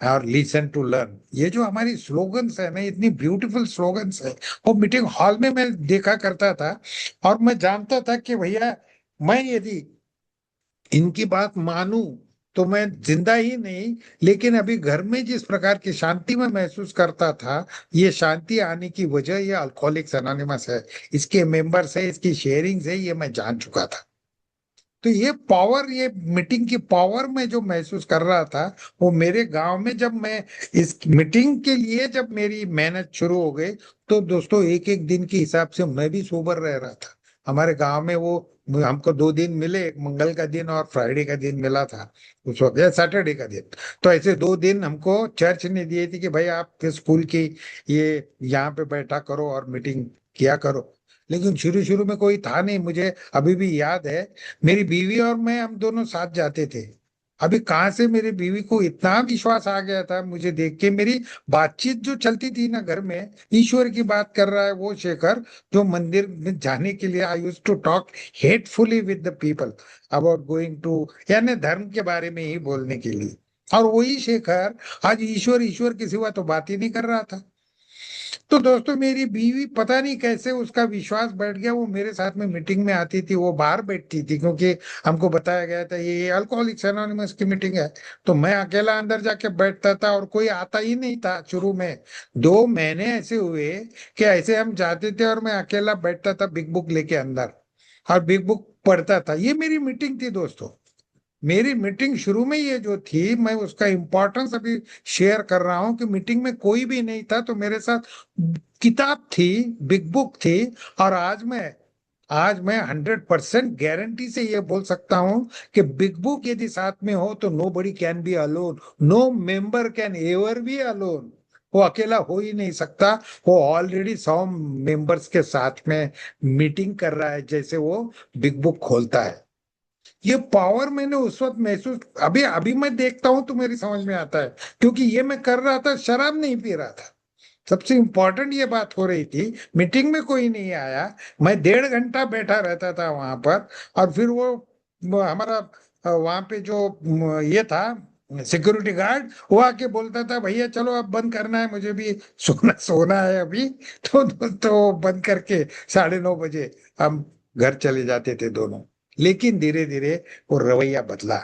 और लिसन टू लर्न, ये जो हमारी स्लोगन्स है ना, इतनी ब्यूटीफुल स्लोगन्स है, वो मीटिंग हॉल में मैं देखा करता था। और मैं जानता था कि भैया, मैं यदि इनकी बात मानूं तो मैं जिंदा ही नहीं, लेकिन अभी घर में जिस प्रकार की शांति मैं महसूस करता था, ये शांति आने की वजह ये अल्कोहलिक्स एनोनिमस है, इसके मेंबर्स है, इसकी शेयरिंग्स है, ये मैं जान चुका था। तो ये पावर, ये मीटिंग की पावर मैं जो महसूस कर रहा था, वो मेरे गांव में जब मैं इस मीटिंग के लिए जब मेरी मेहनत शुरू हो गई, तो दोस्तों एक एक दिन के हिसाब से मैं भी सोबर रह रहा था। हमारे गांव में वो हमको 2 दिन मिले, एक मंगल का दिन और फ्राइडे का दिन मिला था उस वक्त, या सैटरडे का दिन। तो ऐसे 2 दिन हमको चर्च ने दिए थे कि भाई आप स्कूल की ये यहाँ पे बैठा करो और मीटिंग किया करो। लेकिन शुरू शुरू में कोई था नहीं, मुझे अभी भी याद है, मेरी बीवी और मैं, हम दोनों साथ जाते थे। अभी कहाँ से मेरी बीवी को इतना विश्वास आ गया था मुझे देख के, मेरी बातचीत जो चलती थी ना घर में, ईश्वर की बात कर रहा है वो शेखर, जो मंदिर में जाने के लिए I use to talk hatefully with the people about going to, यानी धर्म के बारे में ही बोलने के लिए। और वही शेखर आज ईश्वर ईश्वर के सिवा तो बात ही नहीं कर रहा था। तो दोस्तों मेरी बीवी, पता नहीं कैसे उसका विश्वास बैठ गया, वो मेरे साथ में मीटिंग में आती थी, वो बाहर बैठती थी, क्योंकि हमको बताया गया था ये अल्कोहलिक्स एनोनिमस की मीटिंग है। तो मैं अकेला अंदर जाके बैठता था, और कोई आता ही नहीं था शुरू में। 2 महीने ऐसे हुए कि ऐसे हम जाते थे, और मैं अकेला बैठता था बिग बुक लेके अंदर, और बिग बुक पढ़ता था। ये मेरी मीटिंग थी दोस्तों। मेरी मीटिंग शुरू में ये जो थी, मैं उसका इंपॉर्टेंस अभी शेयर कर रहा हूं, कि मीटिंग में कोई भी नहीं था, तो मेरे साथ किताब थी, बिग बुक थी। और आज मैं 100% गारंटी से ये बोल सकता हूं कि बिग बुक यदि साथ में हो, तो nobody can be alone, no member can ever be alone. वो अकेला हो ही नहीं सकता। वो ऑलरेडी 100 मेंबर्स के साथ में मीटिंग कर रहा है, जैसे वो बिग बुक खोलता है। ये पावर मैंने उस वक्त महसूस, अभी अभी मैं देखता हूं तो मेरी समझ में आता है, क्योंकि ये मैं कर रहा था, शराब नहीं पी रहा था। सबसे इंपॉर्टेंट ये बात हो रही थी, मीटिंग में कोई नहीं आया, मैं 1.5 घंटा बैठा रहता था वहां पर। और फिर वो हमारा वहां पे जो ये था सिक्योरिटी गार्ड, वो आके बोलता था भैया चलो अब बंद करना है, मुझे भी सोना सोना है अभी। तो बंद करके 9:30 बजे हम घर चले जाते थे दोनों। लेकिन धीरे धीरे वो रवैया बदला।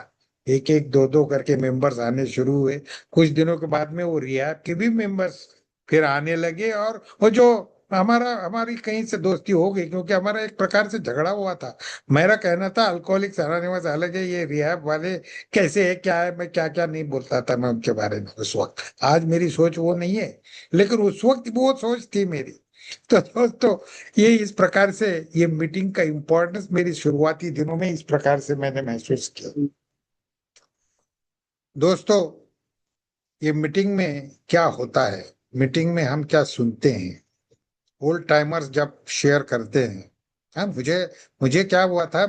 एक एक दो दो करके मेंबर्स आने शुरू हुए। कुछ दिनों के बाद में वो रियाब के भी मेंबर्स फिर आने लगे, और वो जो हमारी कहीं से दोस्ती हो गई, क्योंकि हमारा एक प्रकार से झगड़ा हुआ था। मेरा कहना था अल्कोहलिक्स अनोनिमस अलग है, ये रिहैब वाले कैसे है क्या है, मैं क्या क्या नहीं बोलता था मैं उनके बारे में उस वक्त। आज मेरी सोच वो नहीं है, लेकिन उस वक्त वो सोच थी मेरी। तो दोस्तों, ये इस प्रकार से ये मीटिंग का इम्पोर्टेंस मेरी शुरुआती दिनों में इस प्रकार से मैंने महसूस किया। दोस्तों, ये मीटिंग में क्या होता है, मीटिंग में हम क्या सुनते हैं, ओल्ड टाइमर्स जब शेयर करते हैं। हाँ, मुझे मुझे क्या हुआ था,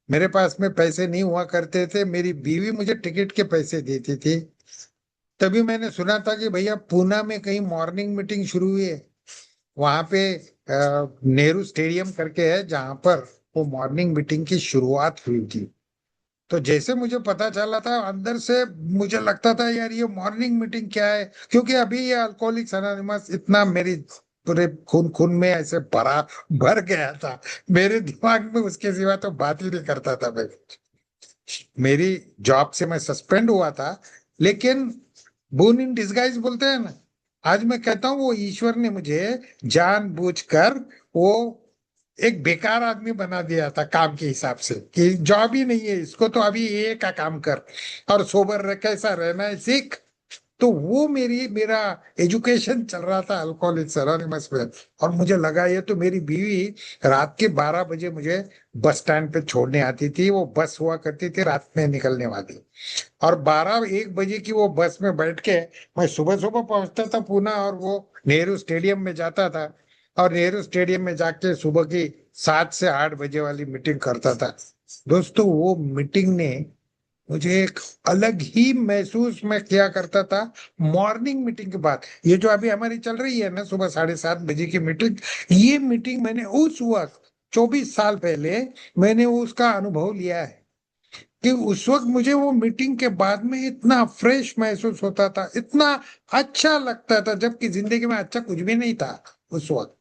मेरे पास में पैसे नहीं हुआ करते थे, मेरी बीवी मुझे टिकट के पैसे देती थी। तभी मैंने सुना था कि भैया पूना में कहीं मॉर्निंग मीटिंग शुरू हुई है। वहां पे नेहरू स्टेडियम करके है जहां पर वो मॉर्निंग मीटिंग की शुरुआत हुई थी। तो जैसे मुझे पता चला था, अंदर से मुझे लगता था यार ये मॉर्निंग मीटिंग क्या है, क्योंकि अभी ये अल्कोहलिक्स अनोनिमस इतना मेरी पूरे खून खून में ऐसे भर गया था। मेरे दिमाग में उसके सिवा तो बात ही नहीं करता था मैं। मेरी जॉब से मैं सस्पेंड हुआ था, लेकिन बोन इन डिसगाइज बोलते हैं ना, आज मैं कहता हूँ वो ईश्वर ने मुझे जानबूझकर वो एक बेकार आदमी बना दिया था काम के हिसाब से, कि जॉब ही नहीं है इसको, तो अभी ये का काम कर और सोबर रह कैसा रहना है सीख। तो वो मेरा एजुकेशन चल रहा था अल्कोहलिक्स एनोनिमस में। और मुझे लगा ये तो मेरी बीवी रात के 12 बजे मुझे बस स्टैंड पे छोड़ने आती थी, वो बस हुआ करती थी रात में निकलने वाली। और 12-1 बजे की वो बस में बैठ के मैं सुबह सुबह पहुंचता था पूना, और वो नेहरू स्टेडियम में जाता था। और नेहरू स्टेडियम में जाके सुबह की 7 से 8 बजे वाली मीटिंग करता था। दोस्तों, वो मीटिंग ने मुझे एक अलग ही महसूस मैं किया करता था। मॉर्निंग मीटिंग के बाद ये जो अभी हमारी चल रही है ना सुबह 7:30 बजे की मीटिंग, ये मीटिंग मैंने उस वक्त 24 साल पहले मैंने उसका अनुभव लिया है। कि उस वक्त मुझे वो मीटिंग के बाद में इतना फ्रेश महसूस होता था, इतना अच्छा लगता था, जबकि जिंदगी में अच्छा कुछ भी नहीं था उस वक्त।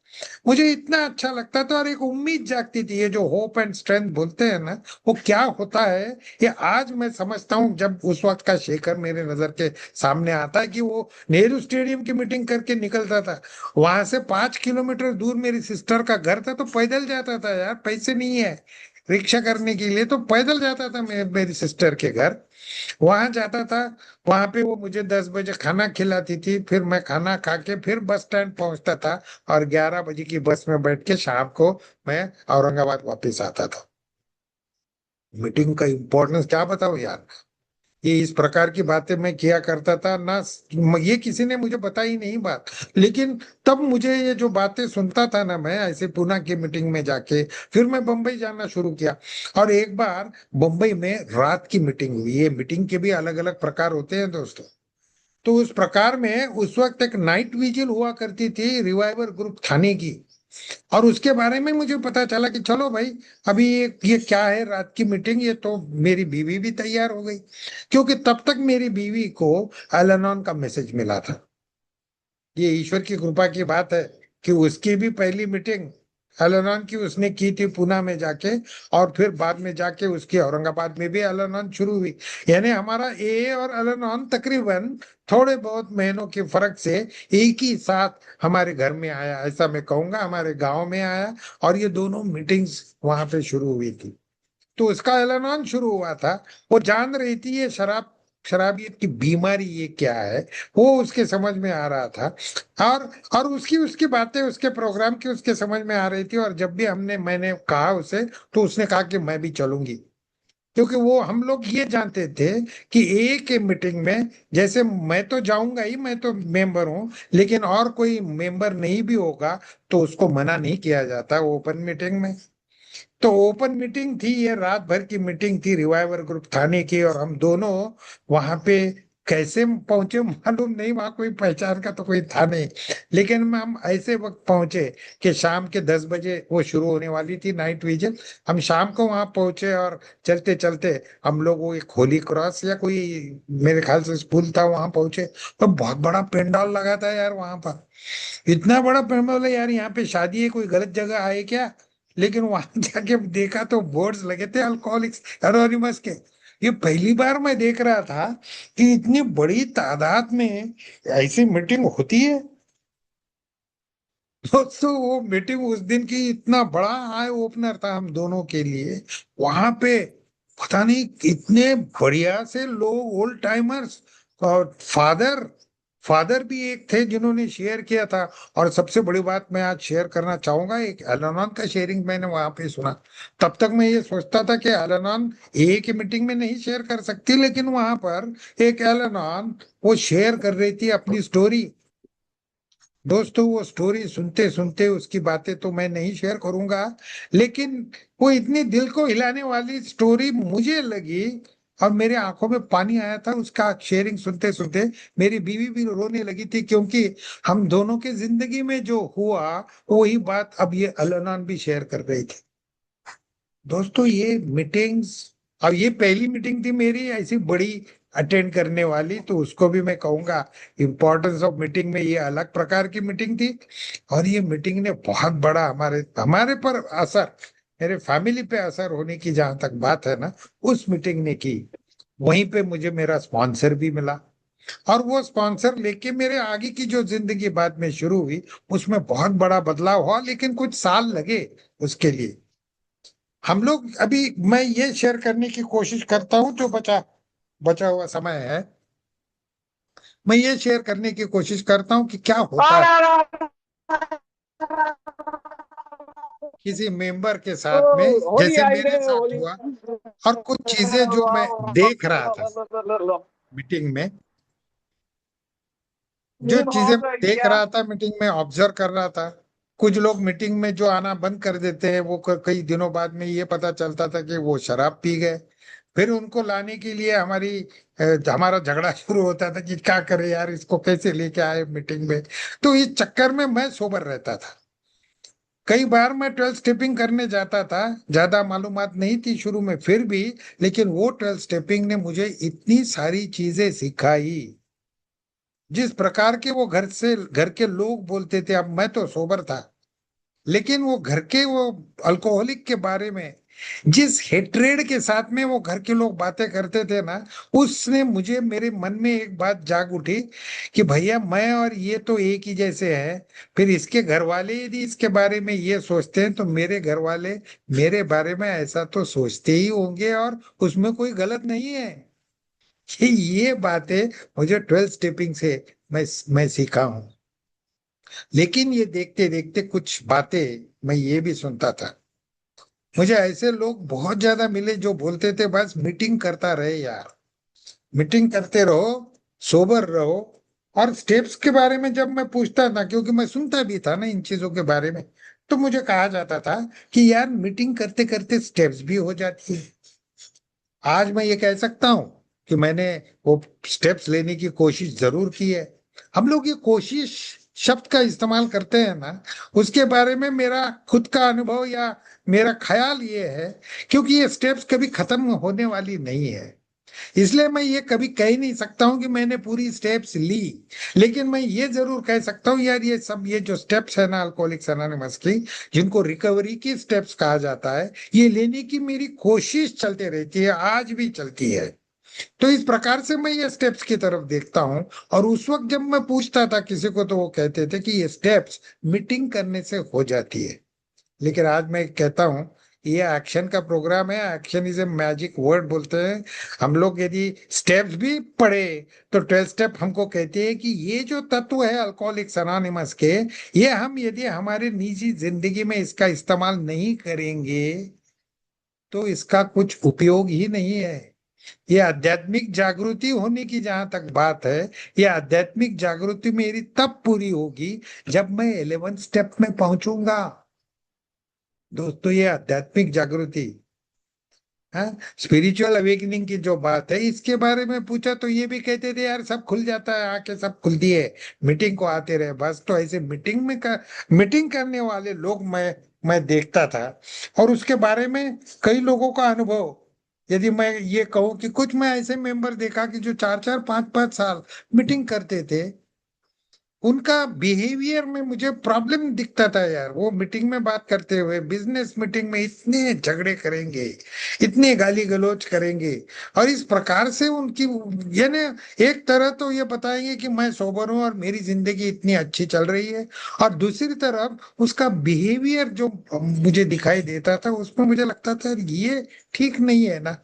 मुझे इतना अच्छा लगता था और एक उम्मीद जागती थी, ये जो होप एंड स्ट्रेंथ बोलते हैं ना, वो क्या होता है ये आज मैं समझता हूँ। जब उस वक्त का शेखर मेरे नजर के सामने आता है कि वो नेहरू स्टेडियम की मीटिंग करके निकलता था, वहां से 5 किलोमीटर दूर मेरी सिस्टर का घर था, तो पैदल जाता था यार, पैसे नहीं है रिक्शा करने के लिए, तो पैदल जाता था मैं मेरी सिस्टर के घर, वहां जाता था। वहां पे वो मुझे 10 बजे खाना खिलाती थी, फिर मैं खाना खा के फिर बस स्टैंड पहुंचता था, और 11 बजे की बस में बैठ के शाम को मैं औरंगाबाद वापस आता था। मीटिंग का इम्पोर्टेंस क्या बताओ यार। ये इस प्रकार की बातें मैं किया करता था ना, ये किसी ने मुझे बताई नहीं बात। लेकिन तब मुझे ये जो बातें सुनता था ना मैं ऐसे पूना की मीटिंग में जाके, फिर मैं बम्बई जाना शुरू किया। और एक बार बम्बई में रात की मीटिंग हुई, ये मीटिंग के भी अलग अलग प्रकार होते हैं दोस्तों। तो उस प्रकार में उस वक्त एक नाइट विजिल हुआ करती थी रिवाइवर ग्रुप थाने की। और उसके बारे में मुझे पता चला कि चलो भाई, अभी ये क्या है रात की मीटिंग, ये तो मेरी बीवी भी तैयार हो गई, क्योंकि तब तक मेरी बीवी को अल अनोन का मैसेज मिला था। ये ईश्वर की कृपा की बात है कि उसकी भी पहली मीटिंग अल अनोन की उसने की थी पूना में जाके, और फिर बाद में जाके उसकी औरंगाबाद में भी अल अनोन शुरू हुई। यानी हमारा ए और अल अनोन तकरीबन थोड़े बहुत महीनों के फर्क से एक ही साथ हमारे घर में आया, ऐसा मैं कहूंगा, हमारे गांव में आया। और ये दोनों मीटिंग्स वहां पे शुरू हुई थी। तो उसका ऐलान शुरू हुआ था। वो जान रही थी ये शराबियत की बीमारी ये क्या है, वो उसके समझ में आ रहा था। और और उसकी उसकी बातें उसके प्रोग्राम की उसके समझ में आ रही थी। और जब भी मैंने कहा उसे, तो उसने कहा कि मैं भी चलूंगी। क्योंकि वो हम लोग ये जानते थे कि एक मीटिंग में जैसे मैं तो जाऊंगा ही, मैं तो मेंबर हूं, लेकिन और कोई मेंबर नहीं भी होगा तो उसको मना नहीं किया जाता ओपन मीटिंग में। तो ओपन मीटिंग थी, ये रात भर की मीटिंग थी रिवाइवर ग्रुप थाने की, और हम दोनों वहां पे कैसे पहुंचे मालूम नहीं, वहां कोई पहचान का तो कोई था नहीं। लेकिन हम ऐसे वक्त पहुंचे कि शाम के 10 बजे वो शुरू होने वाली थी नाइट विजिल। हम शाम को वहां पहुंचे, और चलते चलते हम लोग वो एक होली क्रॉस या कोई मेरे ख्याल से स्कूल था, वहां पहुंचे। तो बहुत बड़ा पेंडाल लगा था यार वहां पर, इतना बड़ा पेंडाल है यार, यहाँ पे शादी है, कोई गलत जगह आए क्या। लेकिन वहां जाके देखा तो बोर्ड्स लगे थे अल्कोहलिक्स एनोनिमस के। ये पहली बार मैं देख रहा था कि इतनी बड़ी तादाद में ऐसी मीटिंग होती है। दोस्तों वो मीटिंग उस दिन की इतना बड़ा आई ओपनर था हम दोनों के लिए। वहां पे पता नहीं इतने बढ़िया से लोग, ओल्ड टाइमर्स, और फादर फादर भी एक थे जिन्होंने शेयर किया था। और सबसे बड़ी बात मैं आज शेयर करना चाहूंगा, एक एल का शेयरिंग मैंने वहां पे सुना। तब तक मैं ये सोचता था कि एल एक ही मीटिंग में नहीं शेयर कर सकती, लेकिन वहां पर एक एल वो शेयर कर रही थी अपनी स्टोरी। दोस्तों वो स्टोरी सुनते सुनते उसकी बातें तो मैं नहीं शेयर करूंगा, लेकिन वो इतनी दिल को हिलाने वाली स्टोरी मुझे लगी, और मेरे आंखों में पानी आया था उसका शेयरिंग सुनते सुनते। मेरी बीवी भी रोने लगी थी, क्योंकि हम दोनों के जिंदगी में जो हुआ वही बात अब ये अलनान भी शेयर कर रही थी। दोस्तों ये मीटिंग्स, अब ये पहली मीटिंग थी मेरी ऐसी बड़ी अटेंड करने वाली, तो उसको भी मैं कहूंगा इम्पोर्टेंस ऑफ मीटिंग में ये अलग प्रकार की मीटिंग थी। और ये मीटिंग ने बहुत बड़ा हमारे हमारे पर असर, मेरे फैमिली पे असर होने की जहां तक बात है ना, उस मीटिंग ने की। वहीं पे मुझे मेरा स्पॉन्सर भी मिला, और वो स्पॉन्सर लेके मेरे आगे की जो जिंदगी बाद में शुरू हुई उसमें बहुत बड़ा बदलाव हुआ, लेकिन कुछ साल लगे उसके लिए। हम लोग अभी, मैं ये शेयर करने की कोशिश करता हूँ जो बचा बचा हुआ समय है, मैं ये शेयर करने की कोशिश करता हूँ कि क्या होता है किसी मेंबर के साथ में, होली जैसे आई रे मेरे साथ होली। हुआ। और कुछ चीजें जो मैं देख रहा था मीटिंग में, जो दिन हो चीजें मैं देख गया। रहा था मीटिंग में, ऑब्जर्व कर रहा था। कुछ लोग मीटिंग में जो आना बंद कर देते हैं, वो कई दिनों बाद में ये पता चलता था कि वो शराब पी गए। फिर उनको लाने के लिए हमारा झगड़ा शुरू होता था कि क्या करे यार, इसको कैसे लेके आए मीटिंग में। तो इस चक्कर में मैं सोबर रहता था। कई बार मैं 12 स्टेपिंग करने जाता था, ज्यादा मालूमात नहीं थी शुरू में फिर भी, लेकिन वो 12 स्टेपिंग ने मुझे इतनी सारी चीजें सिखाई। जिस प्रकार के वो घर के लोग बोलते थे, अब मैं तो सोबर था, लेकिन वो घर के वो अल्कोहलिक के बारे में जिस हेट्रेड के साथ में वो घर के लोग बातें करते थे ना, उसने मुझे, मेरे मन में एक बात जाग उठी कि भैया मैं और ये तो एक ही जैसे हैं। फिर इसके घर वाले यदि इसके बारे में ये सोचते हैं, तो मेरे घर वाले मेरे बारे में ऐसा तो सोचते ही होंगे, और उसमें कोई गलत नहीं है। कि ये बातें मुझे 12 स्टेपिंग से मैं सीखा हूं। लेकिन ये देखते देखते कुछ बातें मैं ये भी सुनता था। मुझे ऐसे लोग बहुत ज्यादा मिले जो बोलते थे बस मीटिंग करता रहे यार, मीटिंग करते रहो, सोबर रहो। और स्टेप्स के बारे में जब मैं पूछता था, क्योंकि मैं सुनता भी था ना इन चीजों के बारे में, तो मुझे कहा जाता था कि यार मीटिंग करते करते स्टेप्स भी हो जाती है। आज मैं ये कह सकता हूं कि मैंने वो स्टेप्स लेने की कोशिश जरूर की है। हम लोग ये कोशिश शब्द का इस्तेमाल करते हैं ना, उसके बारे में मेरा खुद का अनुभव या मेरा ख्याल ये है, क्योंकि ये स्टेप्स कभी खत्म होने वाली नहीं है। इसलिए मैं ये कभी कह ही नहीं सकता हूं कि मैंने पूरी स्टेप्स ली, लेकिन मैं ये जरूर कह सकता हूँ यार, ये जो स्टेप्स है ना अल्कोहलिक्स एनोनिमस की, जिनको रिकवरी की स्टेप्स कहा जाता है, ये लेने की मेरी कोशिश चलते रहती है, आज भी चलती है। तो इस प्रकार से मैं ये स्टेप्स की तरफ देखता हूँ। और उस वक्त जब मैं पूछता था किसी को, तो वो कहते थे कि ये स्टेप्स मीटिंग करने से हो जाती है। लेकिन आज मैं कहता हूं, ये एक्शन का प्रोग्राम है, action is a magic word बोलते हैं हम लोग। यदि स्टेप्स भी पढ़े, तो 12 स्टेप हमको कहते हैं कि ये जो तत्व है अल्कोहलिक्स अनोनिमस के, ये हम यदि हमारे निजी जिंदगी में इसका इस्तेमाल नहीं करेंगे, तो इसका कुछ उपयोग ही नहीं है। ये आध्यात्मिक जागृति होने की जहां तक बात है, ये आध्यात्मिक जागृति मेरी तब पूरी होगी जब मैं 11 स्टेप में पहुंचूंगा। दोस्तों ये आध्यात्मिक जागृति है, स्पिरिचुअल अवेकनिंग की जो बात है, इसके बारे में पूछा तो ये भी कहते थे यार सब खुल जाता है, आके सब खुलती है, मीटिंग को आते रहे बस। तो ऐसे मीटिंग करने वाले लोग मैं देखता था। और उसके बारे में कई लोगों का अनुभव, यदि मैं ये कहूँ कि कुछ मैं ऐसे मेंबर देखा कि जो 4 4 5 5 साल मीटिंग करते थे, उनका बिहेवियर में मुझे प्रॉब्लम दिखता था यार। वो मीटिंग में बात करते हुए, बिजनेस मीटिंग में इतने झगड़े करेंगे, इतने गाली गलौज करेंगे, और इस प्रकार से उनकी, यानी एक तरह तो ये बताएंगे कि मैं सोबर हूं और मेरी जिंदगी इतनी अच्छी चल रही है, और दूसरी तरफ उसका बिहेवियर जो मुझे दिखाई देता था, उसमें मुझे लगता था ये ठीक नहीं है ना।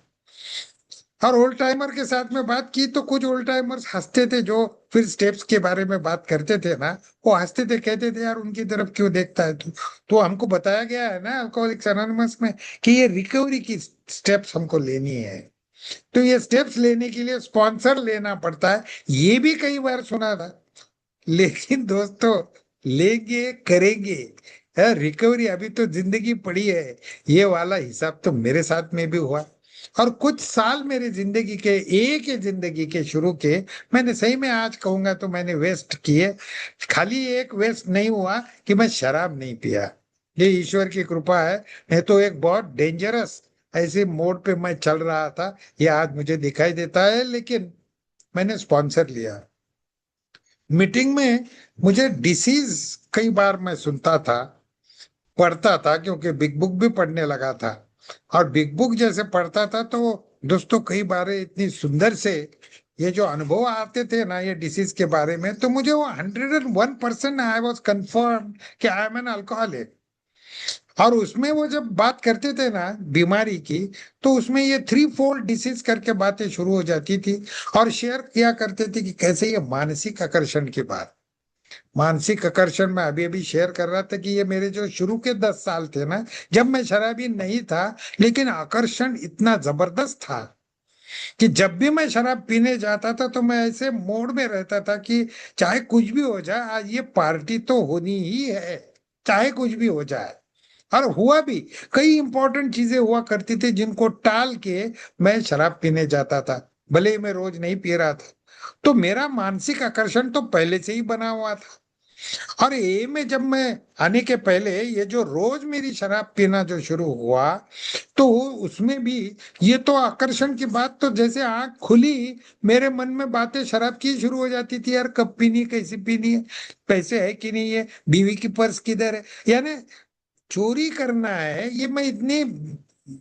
और ओल्ड टाइमर के साथ में बात की तो कुछ ओल्ड टाइमर्स हंसते थे, जो फिर स्टेप्स के बारे में बात करते थे ना, वो हंसते थे, कहते थे यार उनकी तरफ क्यों देखता है तू। तो हमको बताया गया है ना अल्कोहलिक्स एनोनिमस में कि ये रिकवरी की स्टेप्स हमको लेनी है। तो ये स्टेप्स लेने के लिए स्पॉन्सर लेना पड़ता है, ये भी कई बार सुना था। लेकिन दोस्तों, लेंगे करेंगे, रिकवरी अभी तो जिंदगी पड़ी है, ये वाला हिसाब तो मेरे साथ में भी हुआ। और कुछ साल मेरी जिंदगी के, एक ही जिंदगी के शुरू के, मैंने सही में आज कहूंगा तो मैंने वेस्ट किए। खाली एक वेस्ट नहीं हुआ कि मैं शराब नहीं पिया, ये ईश्वर की कृपा है। नहीं तो एक बहुत डेंजरस ऐसे मोड पे मैं चल रहा था, ये आज मुझे दिखाई देता है। लेकिन मैंने स्पॉन्सर लिया। मीटिंग में मुझे डिसीज कई बार मैं सुनता था, पढ़ता था, क्योंकि बिग बुक भी पढ़ने लगा था। और बिग बुक जैसे पढ़ता था तो दोस्तों, कई बार इतनी सुंदर से ये जो अनुभव आते थे ना ये डिसीज के बारे में, तो मुझे वो 101% आई वॉज कंफर्म कि आई एम एन अल्कोहलिक। और उसमें वो जब बात करते थे ना बीमारी की, तो उसमें ये थ्री फोल्ड डिसीज करके बातें शुरू हो जाती थी। और शेयर किया करते थे कि कैसे ये मानसिक आकर्षण की बात, मानसिक आकर्षण में अभी अभी शेयर कर रहा था कि ये मेरे जो शुरू के 10 साल थे ना, जब मैं शराबी नहीं था, लेकिन आकर्षण इतना जबरदस्त था कि जब भी मैं शराब पीने जाता था तो मैं ऐसे मोड में रहता था कि चाहे कुछ भी हो जाए, आज ये पार्टी तो होनी ही है, चाहे कुछ भी हो जाए। और हुआ भी, कई इंपॉर्टेंट चीजें हुआ करती थी जिनको टाल के मैं शराब पीने जाता था, भले ही मैं रोज नहीं पी रहा था। तो मेरा मानसिक आकर्षण तो पहले से ही बना हुआ था। और ए में जब मैं आने के पहले ये जो रोज मेरी शराब पीना जो शुरू हुआ, तो उसमें भी ये तो आकर्षण की बात, तो जैसे आंख खुली मेरे मन में बातें शराब की शुरू हो जाती थी। यार कब पीनी है, कैसी पीनी है, पैसे है कि नहीं है, बीवी की पर्स किधर है, यानी चोरी करना है, ये मैं इतनी,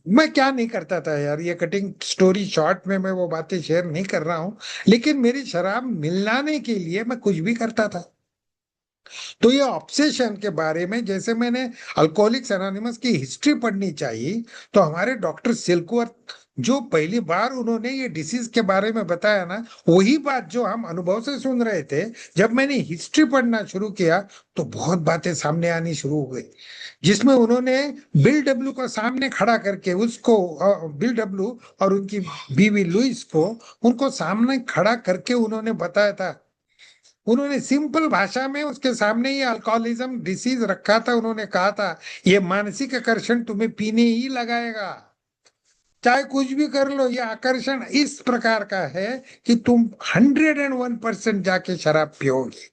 मैं क्या नहीं करता था यार। ये कटिंग स्टोरी शॉर्ट में मैं वो बातें शेयर नहीं कर रहा हूँ, लेकिन मेरी शराब मिलाने के लिए मैं कुछ भी करता था। तो ये ऑब्सेशन के बारे में, जैसे मैंने अल्कोहलिक्स एनोनिमस की हिस्ट्री पढ़नी चाहिए, तो हमारे डॉक्टर सिल्कवर्थ जो पहली बार उन्होंने ये डिसीज के बारे में बताया ना, वही बात जो हम अनुभव से सुन रहे थे, जब मैंने हिस्ट्री पढ़ना शुरू किया तो बहुत बातें सामने आनी शुरू हो गई। जिसमें उन्होंने बिल डब्ल्यू को सामने खड़ा करके उसको, बिल डब्ल्यू और उनकी बीवी लुइस को, उनको सामने खड़ा करके उन्होंने बताया था। उन्होंने सिंपल भाषा में उसके सामने ये अल्कोहलिज्म डिसीज रखा था। उन्होंने कहा था ये मानसिक आकर्षण तुम्हें पीने ही लगाएगा, चाहे कुछ भी कर लो, ये आकर्षण इस प्रकार का है कि तुम 101% जाके शराब पियोगे।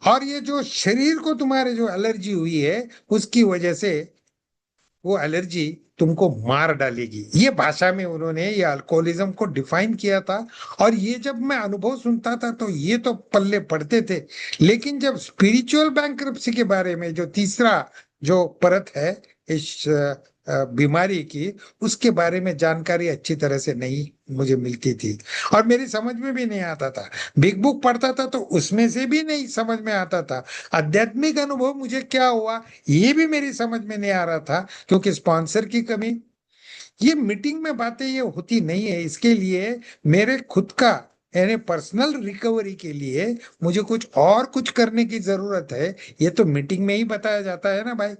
और ये जो शरीर को तुम्हारे जो एलर्जी हुई है, उसकी वजह से वो एलर्जी तुमको मार डालेगी। ये भाषा में उन्होंने ये अल्कोहलिज्म को डिफाइन किया था। और ये जब मैं अनुभव सुनता था तो ये तो पल्ले पड़ते थे। लेकिन जब स्पिरिचुअल बैंक्रप्सी के बारे में, जो तीसरा जो परत है इस बीमारी की, उसके बारे में जानकारी अच्छी तरह से नहीं मुझे मिलती थी, और मेरी समझ में भी नहीं आता था। बिग बुक पढ़ता था तो उसमें से भी नहीं समझ में आता था। आध्यात्मिक अनुभव मुझे क्या हुआ, ये भी मेरी समझ में नहीं आ रहा था, क्योंकि स्पॉन्सर की कमी। ये मीटिंग में बातें ये होती नहीं है, इसके लिए मेरे खुद का, यानी पर्सनल रिकवरी के लिए मुझे कुछ और कुछ करने की जरूरत है। ये तो मीटिंग में ही बताया जाता है ना भाई।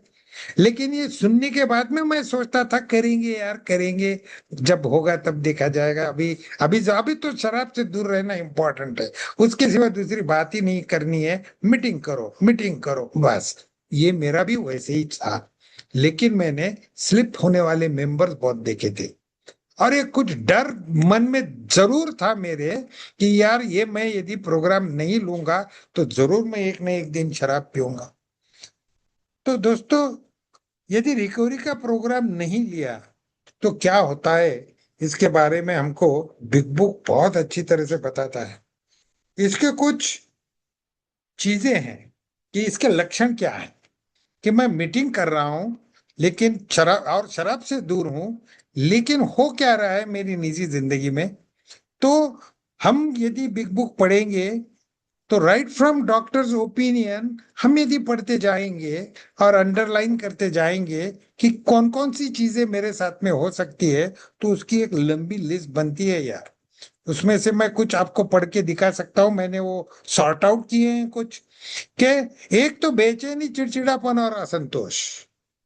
लेकिन ये सुनने के बाद में मैं सोचता था करेंगे यार करेंगे, जब होगा तब देखा जाएगा। अभी अभी अभी तो शराब से दूर रहना इंपॉर्टेंट है, उसके सिवा दूसरी बात ही नहीं करनी है। मीटिंग करो बस। ये मेरा भी वैसे ही था। लेकिन मैंने स्लिप होने वाले मेंबर्स बहुत देखे थे, और एक कुछ डर मन में जरूर था मेरे कि यार ये मैं यदि प्रोग्राम नहीं लूंगा तो जरूर मैं एक न एक दिन शराब पीऊंगा। तो दोस्तों, यदि रिकवरी का प्रोग्राम नहीं लिया तो क्या होता है, इसके बारे में हमको बिग बुक बहुत अच्छी तरह से बताता है। इसके कुछ चीजें हैं कि इसके लक्षण क्या है, कि मैं मीटिंग कर रहा हूं लेकिन शराब से दूर हूं, लेकिन हो क्या रहा है मेरी निजी जिंदगी में। तो हम यदि बिग बुक पढ़ेंगे तो राइट फ्रॉम डॉक्टर्स ओपिनियन हम यदि पढ़ते जाएंगे और अंडरलाइन करते जाएंगे कि कौन कौन सी चीजें मेरे साथ में हो सकती है, तो उसकी एक लंबी लिस्ट बनती है यार। उसमें से मैं कुछ आपको पढ़ के दिखा सकता हूँ, मैंने वो सॉर्ट आउट किए हैं कुछ के। एक तो बेचैनी, चिड़चिड़ापन और असंतोष,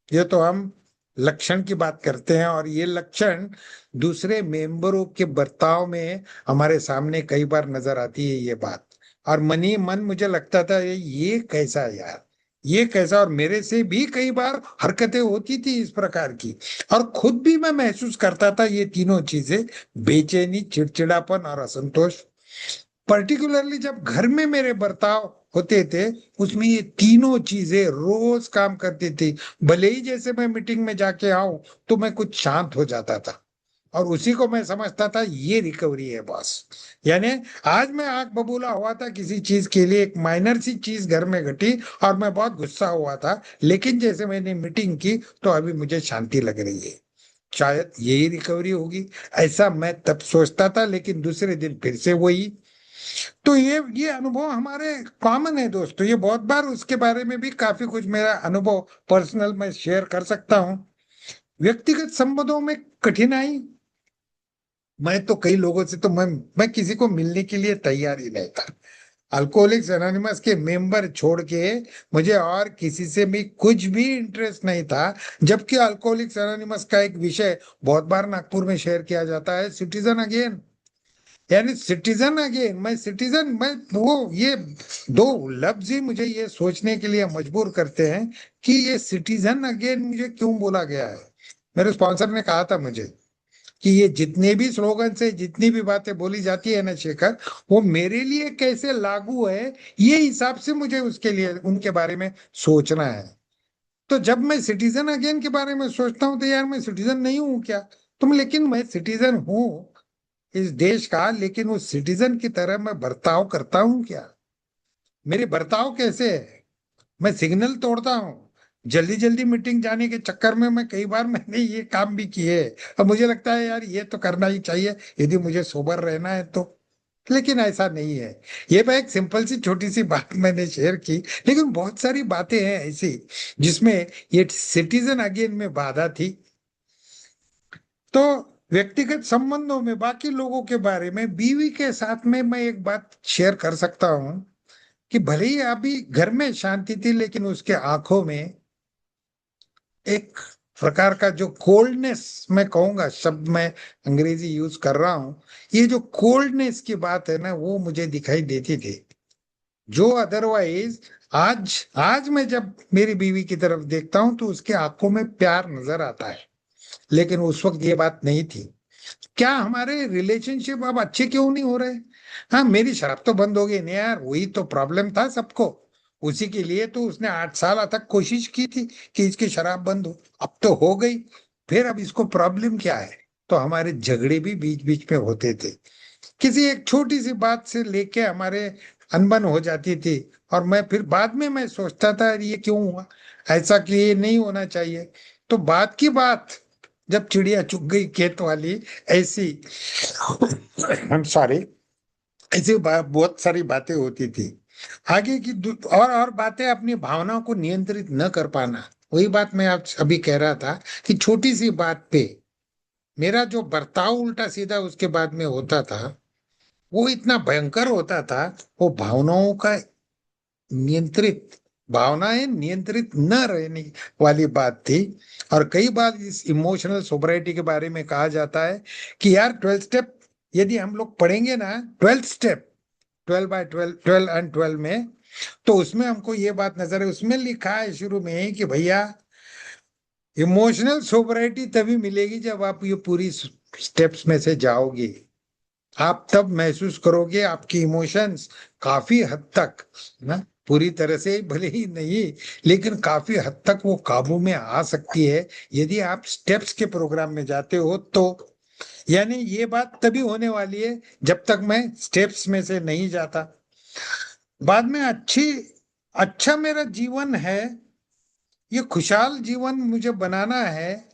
ये तो हम लक्षण की बात करते हैं, और ये लक्षण दूसरे मेंबरों के बर्ताव में हमारे सामने कई बार नजर आती है ये बात। और मन ही मन मुझे लगता था ये कैसा है यार, ये कैसा, और मेरे से भी कई बार हरकतें होती थी इस प्रकार की, और खुद भी मैं महसूस करता था ये तीनों चीजें, बेचैनी, चिड़चिड़ापन और असंतोष। पर्टिकुलरली जब घर में मेरे बर्ताव होते थे, उसमें ये तीनों चीजें रोज काम करती थी। भले ही जैसे मैं मीटिंग में जाके आऊं तो मैं कुछ शांत हो जाता था, और उसी को मैं समझता था ये रिकवरी है बॉस। यानी आज मैं आग बबूला हुआ था किसी चीज के लिए, एक माइनर सी चीज घर में घटी और मैं बहुत गुस्सा हुआ था, लेकिन जैसे मैंने मीटिंग की तो अभी मुझे शांति लग रही है। शायद यही रिकवरी होगी, ऐसा मैं तब सोचता था, लेकिन दूसरे दिन फिर से वही। तो ये अनुभव हमारे कॉमन है दोस्तों, ये बहुत बार उसके बारे में भी काफी कुछ मेरा अनुभव पर्सनल मैं शेयर कर सकता हूँ। व्यक्तिगत संबंधों में कठिनाई, मैं तो कई लोगों से तो मैं किसी को मिलने के लिए तैयार ही नहीं था। अल्कोहलिक्स एनोनिमस के मेंबर छोड़ के मुझे और किसी से भी कुछ भी इंटरेस्ट नहीं था। जबकि अल्कोहलिक्स एनोनिमस का एक विषय बहुत बार नागपुर में शेयर किया जाता है, सिटीजन अगेन। यानी सिटीजन अगेन, मैं सिटीजन, मैं वो, ये दो लफ्ज ही मुझे ये सोचने के लिए मजबूर करते हैं कि ये सिटीजन अगेन मुझे क्यों बोला गया है। मेरे स्पॉन्सर ने कहा था मुझे कि ये जितने भी स्लोगन से जितनी भी बातें बोली जाती है ना शेखर, वो मेरे लिए कैसे लागू है, ये हिसाब से मुझे उसके लिए उनके बारे में सोचना है। तो जब मैं सिटीजन अगेन के बारे में सोचता हूँ तो यार मैं सिटीजन नहीं हूँ क्या? तुम, लेकिन मैं सिटीजन हूँ इस देश का, लेकिन उस सिटीजन की तरह मैं बर्ताव करता हूँ क्या? मेरे बर्ताव कैसे है? मैं सिग्नल तोड़ता हूँ, जल्दी जल्दी मीटिंग जाने के चक्कर में मैं कई बार मैंने ये काम भी किए। अब मुझे लगता है यार ये तो करना ही चाहिए यदि मुझे सोबर रहना है तो, लेकिन ऐसा नहीं है। ये मैं एक सिंपल सी छोटी सी बात मैंने शेयर की, लेकिन बहुत सारी बातें हैं ऐसी जिसमें ये सिटीजन अगेन में बाधा थी। तो व्यक्तिगत संबंधों में बाकी लोगों के बारे में, बीवी के साथ में मैं एक बात शेयर कर सकता हूं कि भले ही अभी घर में शांति थी, लेकिन उसके आंखों में एक प्रकार का जो कोल्डनेस, मैं कहूंगा शब्द मैं अंग्रेजी यूज कर रहा हूं, ये जो कोल्डनेस की बात है ना, वो मुझे दिखाई देती थी। जो अदरवाइज आज आज मैं जब मेरी बीवी की तरफ देखता हूं तो उसके आंखों में प्यार नजर आता है, लेकिन उस वक्त ये बात नहीं थी। क्या हमारे रिलेशनशिप अब अच्छे क्यों नहीं हो रहे? हाँ, मेरी शराब तो बंद हो गई नहीं यार, वही तो प्रॉब्लम था सबको। उसी के लिए तो उसने 8 साल तक कोशिश की थी कि इसकी शराब बंद हो, अब तो हो गई। फिर अब इसको प्रॉब्लम क्या है? तो हमारे झगड़े भी बीच बीच में होते थे, किसी एक छोटी सी बात से लेके हमारे अनबन हो जाती थी। और मैं फिर बाद में मैं सोचता था "अरे ये क्यों हुआ, ऐसा कि ये नहीं होना चाहिए"। तो बात की बात जब चिड़िया चुग गई खेत वाली, ऐसी हम सॉरी, ऐसी बहुत सारी बातें होती थी। आगे की और बातें, अपनी भावनाओं को नियंत्रित न कर पाना, वही बात मैं आप अभी कह रहा था कि छोटी सी बात पे मेरा जो बर्ताव उल्टा सीधा उसके बाद में होता था, वो इतना भयंकर होता था। वो भावनाओं का नियंत्रित, भावनाएं नियंत्रित न रहने वाली बात थी। और कई बार इस इमोशनल सोबराइटी के बारे में कहा जाता है कि यार 12 स्टेप यदि हम लोग पढ़ेंगे ना, 12 स्टेप, 12 बाय 12, 12 एंड 12 में, तो उसमें हमको ये बात नजर है, उसमें लिखा है शुरू में ही कि भैया इमोशनल सोबराइटी तभी मिलेगी जब आप ये पूरी स्टेप्स में से जाओगे। आप तब महसूस करोगे आपकी इमोशंस काफी हद तक ना, पूरी तरह से भले ही नहीं, लेकिन काफी हद तक वो काबू में आ सकती है यदि आप स्टेप्स के प्रोग्राम में जाते हो तो। यानी ये बात तभी होने वाली है जब तक मैं स्टेप्स में से नहीं जाता। बाद में अच्छा मेरा जीवन है, ये खुशहाल जीवन मुझे बनाना है,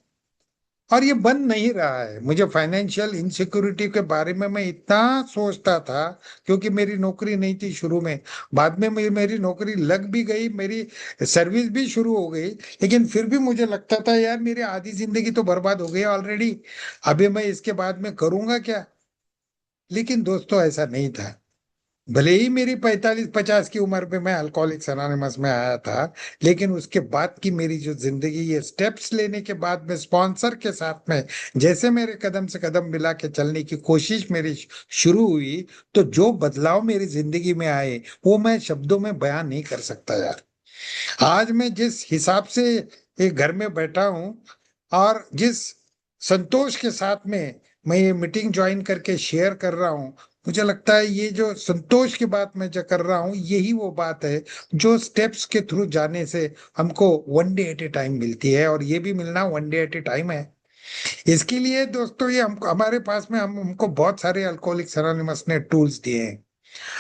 और ये बन नहीं रहा है। मुझे फाइनेंशियल इनसिक्योरिटी के बारे में मैं इतना सोचता था, क्योंकि मेरी नौकरी नहीं थी शुरू में। बाद में मेरी नौकरी लग भी गई, मेरी सर्विस भी शुरू हो गई, लेकिन फिर भी मुझे लगता था यार मेरी आधी जिंदगी तो बर्बाद हो गई ऑलरेडी, अभी मैं इसके बाद में करूंगा क्या। लेकिन दोस्तों ऐसा नहीं था। भले ही मेरी 45-50 की उम्र पे मैं अल्कोहलिक्स अनोनिमस में आया था, लेकिन उसके बाद की मेरी जो जिंदगी, ये स्टेप्स लेने के बाद में स्पॉन्सर के साथ में जैसे मेरे कदम से कदम मिला के चलने की कोशिश मेरी शुरू हुई, तो जो बदलाव मेरी जिंदगी में आए वो मैं शब्दों में बयान नहीं कर सकता यार। आज मैं जिस हिसाब से एक घर में बैठा हूं, और जिस संतोष के साथ में मैं ये मीटिंग ज्वाइन करके शेयर कर रहा हूँ, मुझे लगता है ये जो संतोष की बात मैं जो कर रहा हूँ, यही वो बात है जो स्टेप्स के थ्रू जाने से हमको one day at A time मिलती है, और ये भी मिलना one day at A time है। इसके लिए दोस्तों ये हमको, हमारे पास में हमको बहुत सारे अल्कोहलिक्स एनोनिमस ने टूल्स दिए हैं।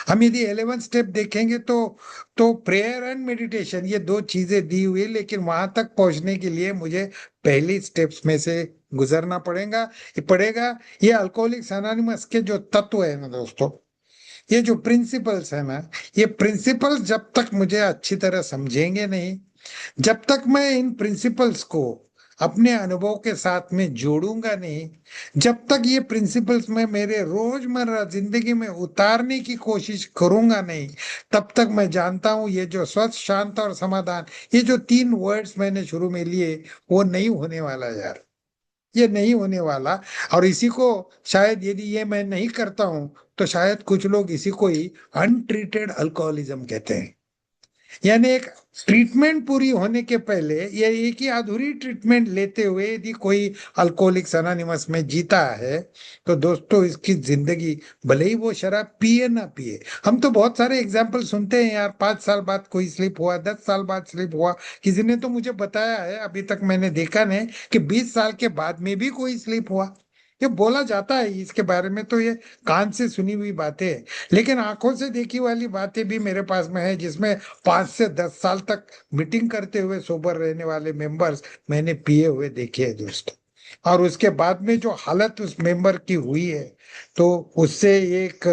हम यदि 11 स्टेप देखेंगे तो प्रेयर एंड मेडिटेशन, ये दो चीजें दी हुई, लेकिन वहां तक पहुंचने के लिए मुझे पहली स्टेप्स में से गुजरना पड़ेगा। ये अल्कोहलिक्स एनोनिमस के जो तत्व है ना दोस्तों, ये जो प्रिंसिपल्स है ना, ये प्रिंसिपल्स जब तक मुझे अच्छी तरह समझेंगे नहीं, जब तक मैं इन प्रिंसिपल्स को अपने अनुभव के साथ में जोड़ूंगा नहीं, जब तक ये प्रिंसिपल्स मैं मेरे रोजमर्रा जिंदगी में उतारने की कोशिश करूंगा नहीं, तब तक मैं जानता हूं ये जो स्वस्थ, शांत और समाधान, ये जो तीन वर्ड्स मैंने शुरू में लिए, वो नहीं होने वाला यार। ये नहीं होने वाला। और इसी को, शायद यदि ये मैं नहीं करता हूं, तो शायद कुछ लोग इसी को ही अनट्रीटेड अल्कोहलिज्म कहते हैं। यानी एक ट्रीटमेंट पूरी होने के पहले, या एक ही अधूरी ट्रीटमेंट लेते हुए यदि कोई अल्कोहलिक्स अनोनिमस में जीता है, तो दोस्तों इसकी जिंदगी, भले ही वो शराब पिए ना पिए, हम तो बहुत सारे एग्जाम्पल सुनते हैं यार, 5 साल बाद कोई स्लिप हुआ, 10 साल बाद स्लिप हुआ। किसी ने तो मुझे बताया है, अभी तक मैंने देखा नहीं, कि 20 साल के बाद में भी कोई स्लिप हुआ। ये बोला जाता है इसके बारे में, तो ये कान से सुनी हुई बातें हैं। लेकिन आंखों से देखी वाली बातें भी मेरे पास में है, जिसमें 5 से 10 साल तक मीटिंग करते हुए सोबर रहने वाले मेंबर्स मैंने पिए हुए देखे हैं दोस्त। और उसके बाद में जो हालत उस मेंबर की हुई है, तो उससे एक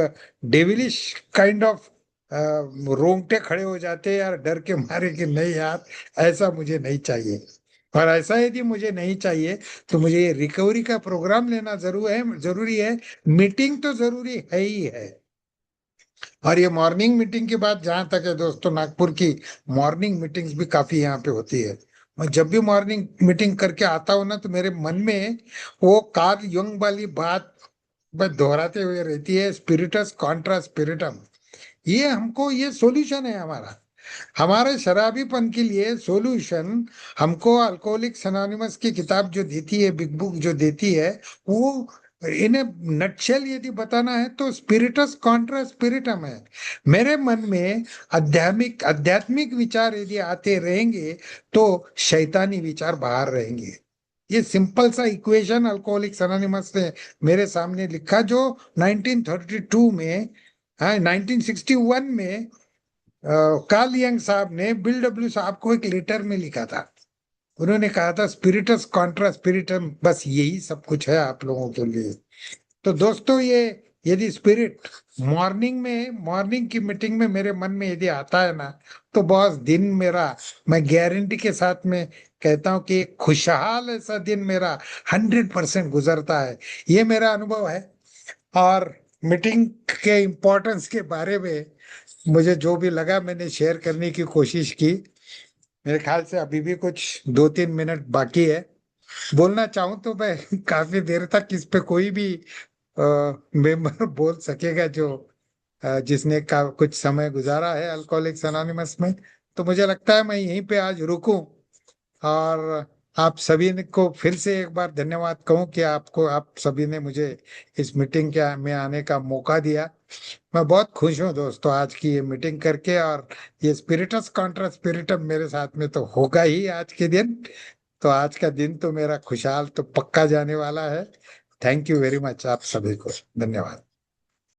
डेविलिश काइंड ऑफ रोंगटे खड़े हो जाते हैं यार, डर के मारे कि नहीं यार, ऐसा मुझे नहीं चाहिए। और ऐसा यदि मुझे नहीं चाहिए, तो मुझे ये रिकवरी का प्रोग्राम लेना जरूरी है। मीटिंग तो जरूरी है ही है। और ये मॉर्निंग मीटिंग की बात जहां तक है दोस्तों, नागपुर की मॉर्निंग मीटिंग्स भी काफी यहाँ पे होती है। मैं जब भी मॉर्निंग मीटिंग करके आता हूँ ना, तो मेरे मन में वो कार्ल यंग वाली बात बस दोहराते हुए रहती है, स्पिरिटस कॉन्ट्रा स्पिरिटम। ये हमको, ये सॉल्यूशन है हमारा, हमारे शराबीपन के लिए सॉल्यूशन। हमको अल्कोहलिक्स एनोनिमस की किताब जो देती है, बिग बुक जो देती है, वो इन्हें नटशेल यदि बताना है तो स्पिरिटस कॉन्ट्रा स्पिरिटम है। मेरे मन में आध्यात्मिक आध्यात्मिक विचार यदि आते रहेंगे, तो शैतानी विचार बाहर रहेंगे। ये सिंपल सा इक्वेशन अल्कोहलिक्स एनोनिमस ने मेरे सामने लिखा, जो 1932 में, हाँ 1961 में कार्ल यंग साहब ने बिल डब्ल्यू साहब को एक लेटर में लिखा था। उन्होंने कहा था स्पिरिटस कॉन्ट्रा स्पिरिटम, बस यही सब कुछ है आप लोगों के लिए। तो दोस्तों ये, यदि स्पिरिट मॉर्निंग की मीटिंग में मेरे मन में यदि आता है ना, तो बॉस दिन मेरा, मैं गारंटी के साथ में कहता हूं कि एक खुशहाल ऐसा दिन मेरा 100% गुजरता है। ये मेरा अनुभव है। और मीटिंग के इम्पोर्टेंस के बारे में मुझे जो भी लगा मैंने शेयर करने की कोशिश की। मेरे ख्याल से अभी भी कुछ 2-3 मिनट बाकी है। बोलना चाहूं तो मैं काफी देर तक इस पे कोई भी मेंबर बोल सकेगा, जो जिसने का कुछ समय गुजारा है अल्कोहलिक्स एनोनिमस में। तो मुझे लगता है मैं यहीं पे आज रुकूं, और आप सभी ने को फिर से एक बार धन्यवाद कहूं कि आप सभी ने मुझे इस मीटिंग के में आने का मौका दिया। मैं बहुत खुश हूँ दोस्तों आज की ये मीटिंग करके, और ये स्पिरिटस कॉन्ट्रा स्पिरिटम मेरे साथ में तो होगा ही आज के दिन। तो आज का दिन तो मेरा खुशहाल तो पक्का जाने वाला है। थैंक यू वेरी मच आप सभी को। धन्यवाद।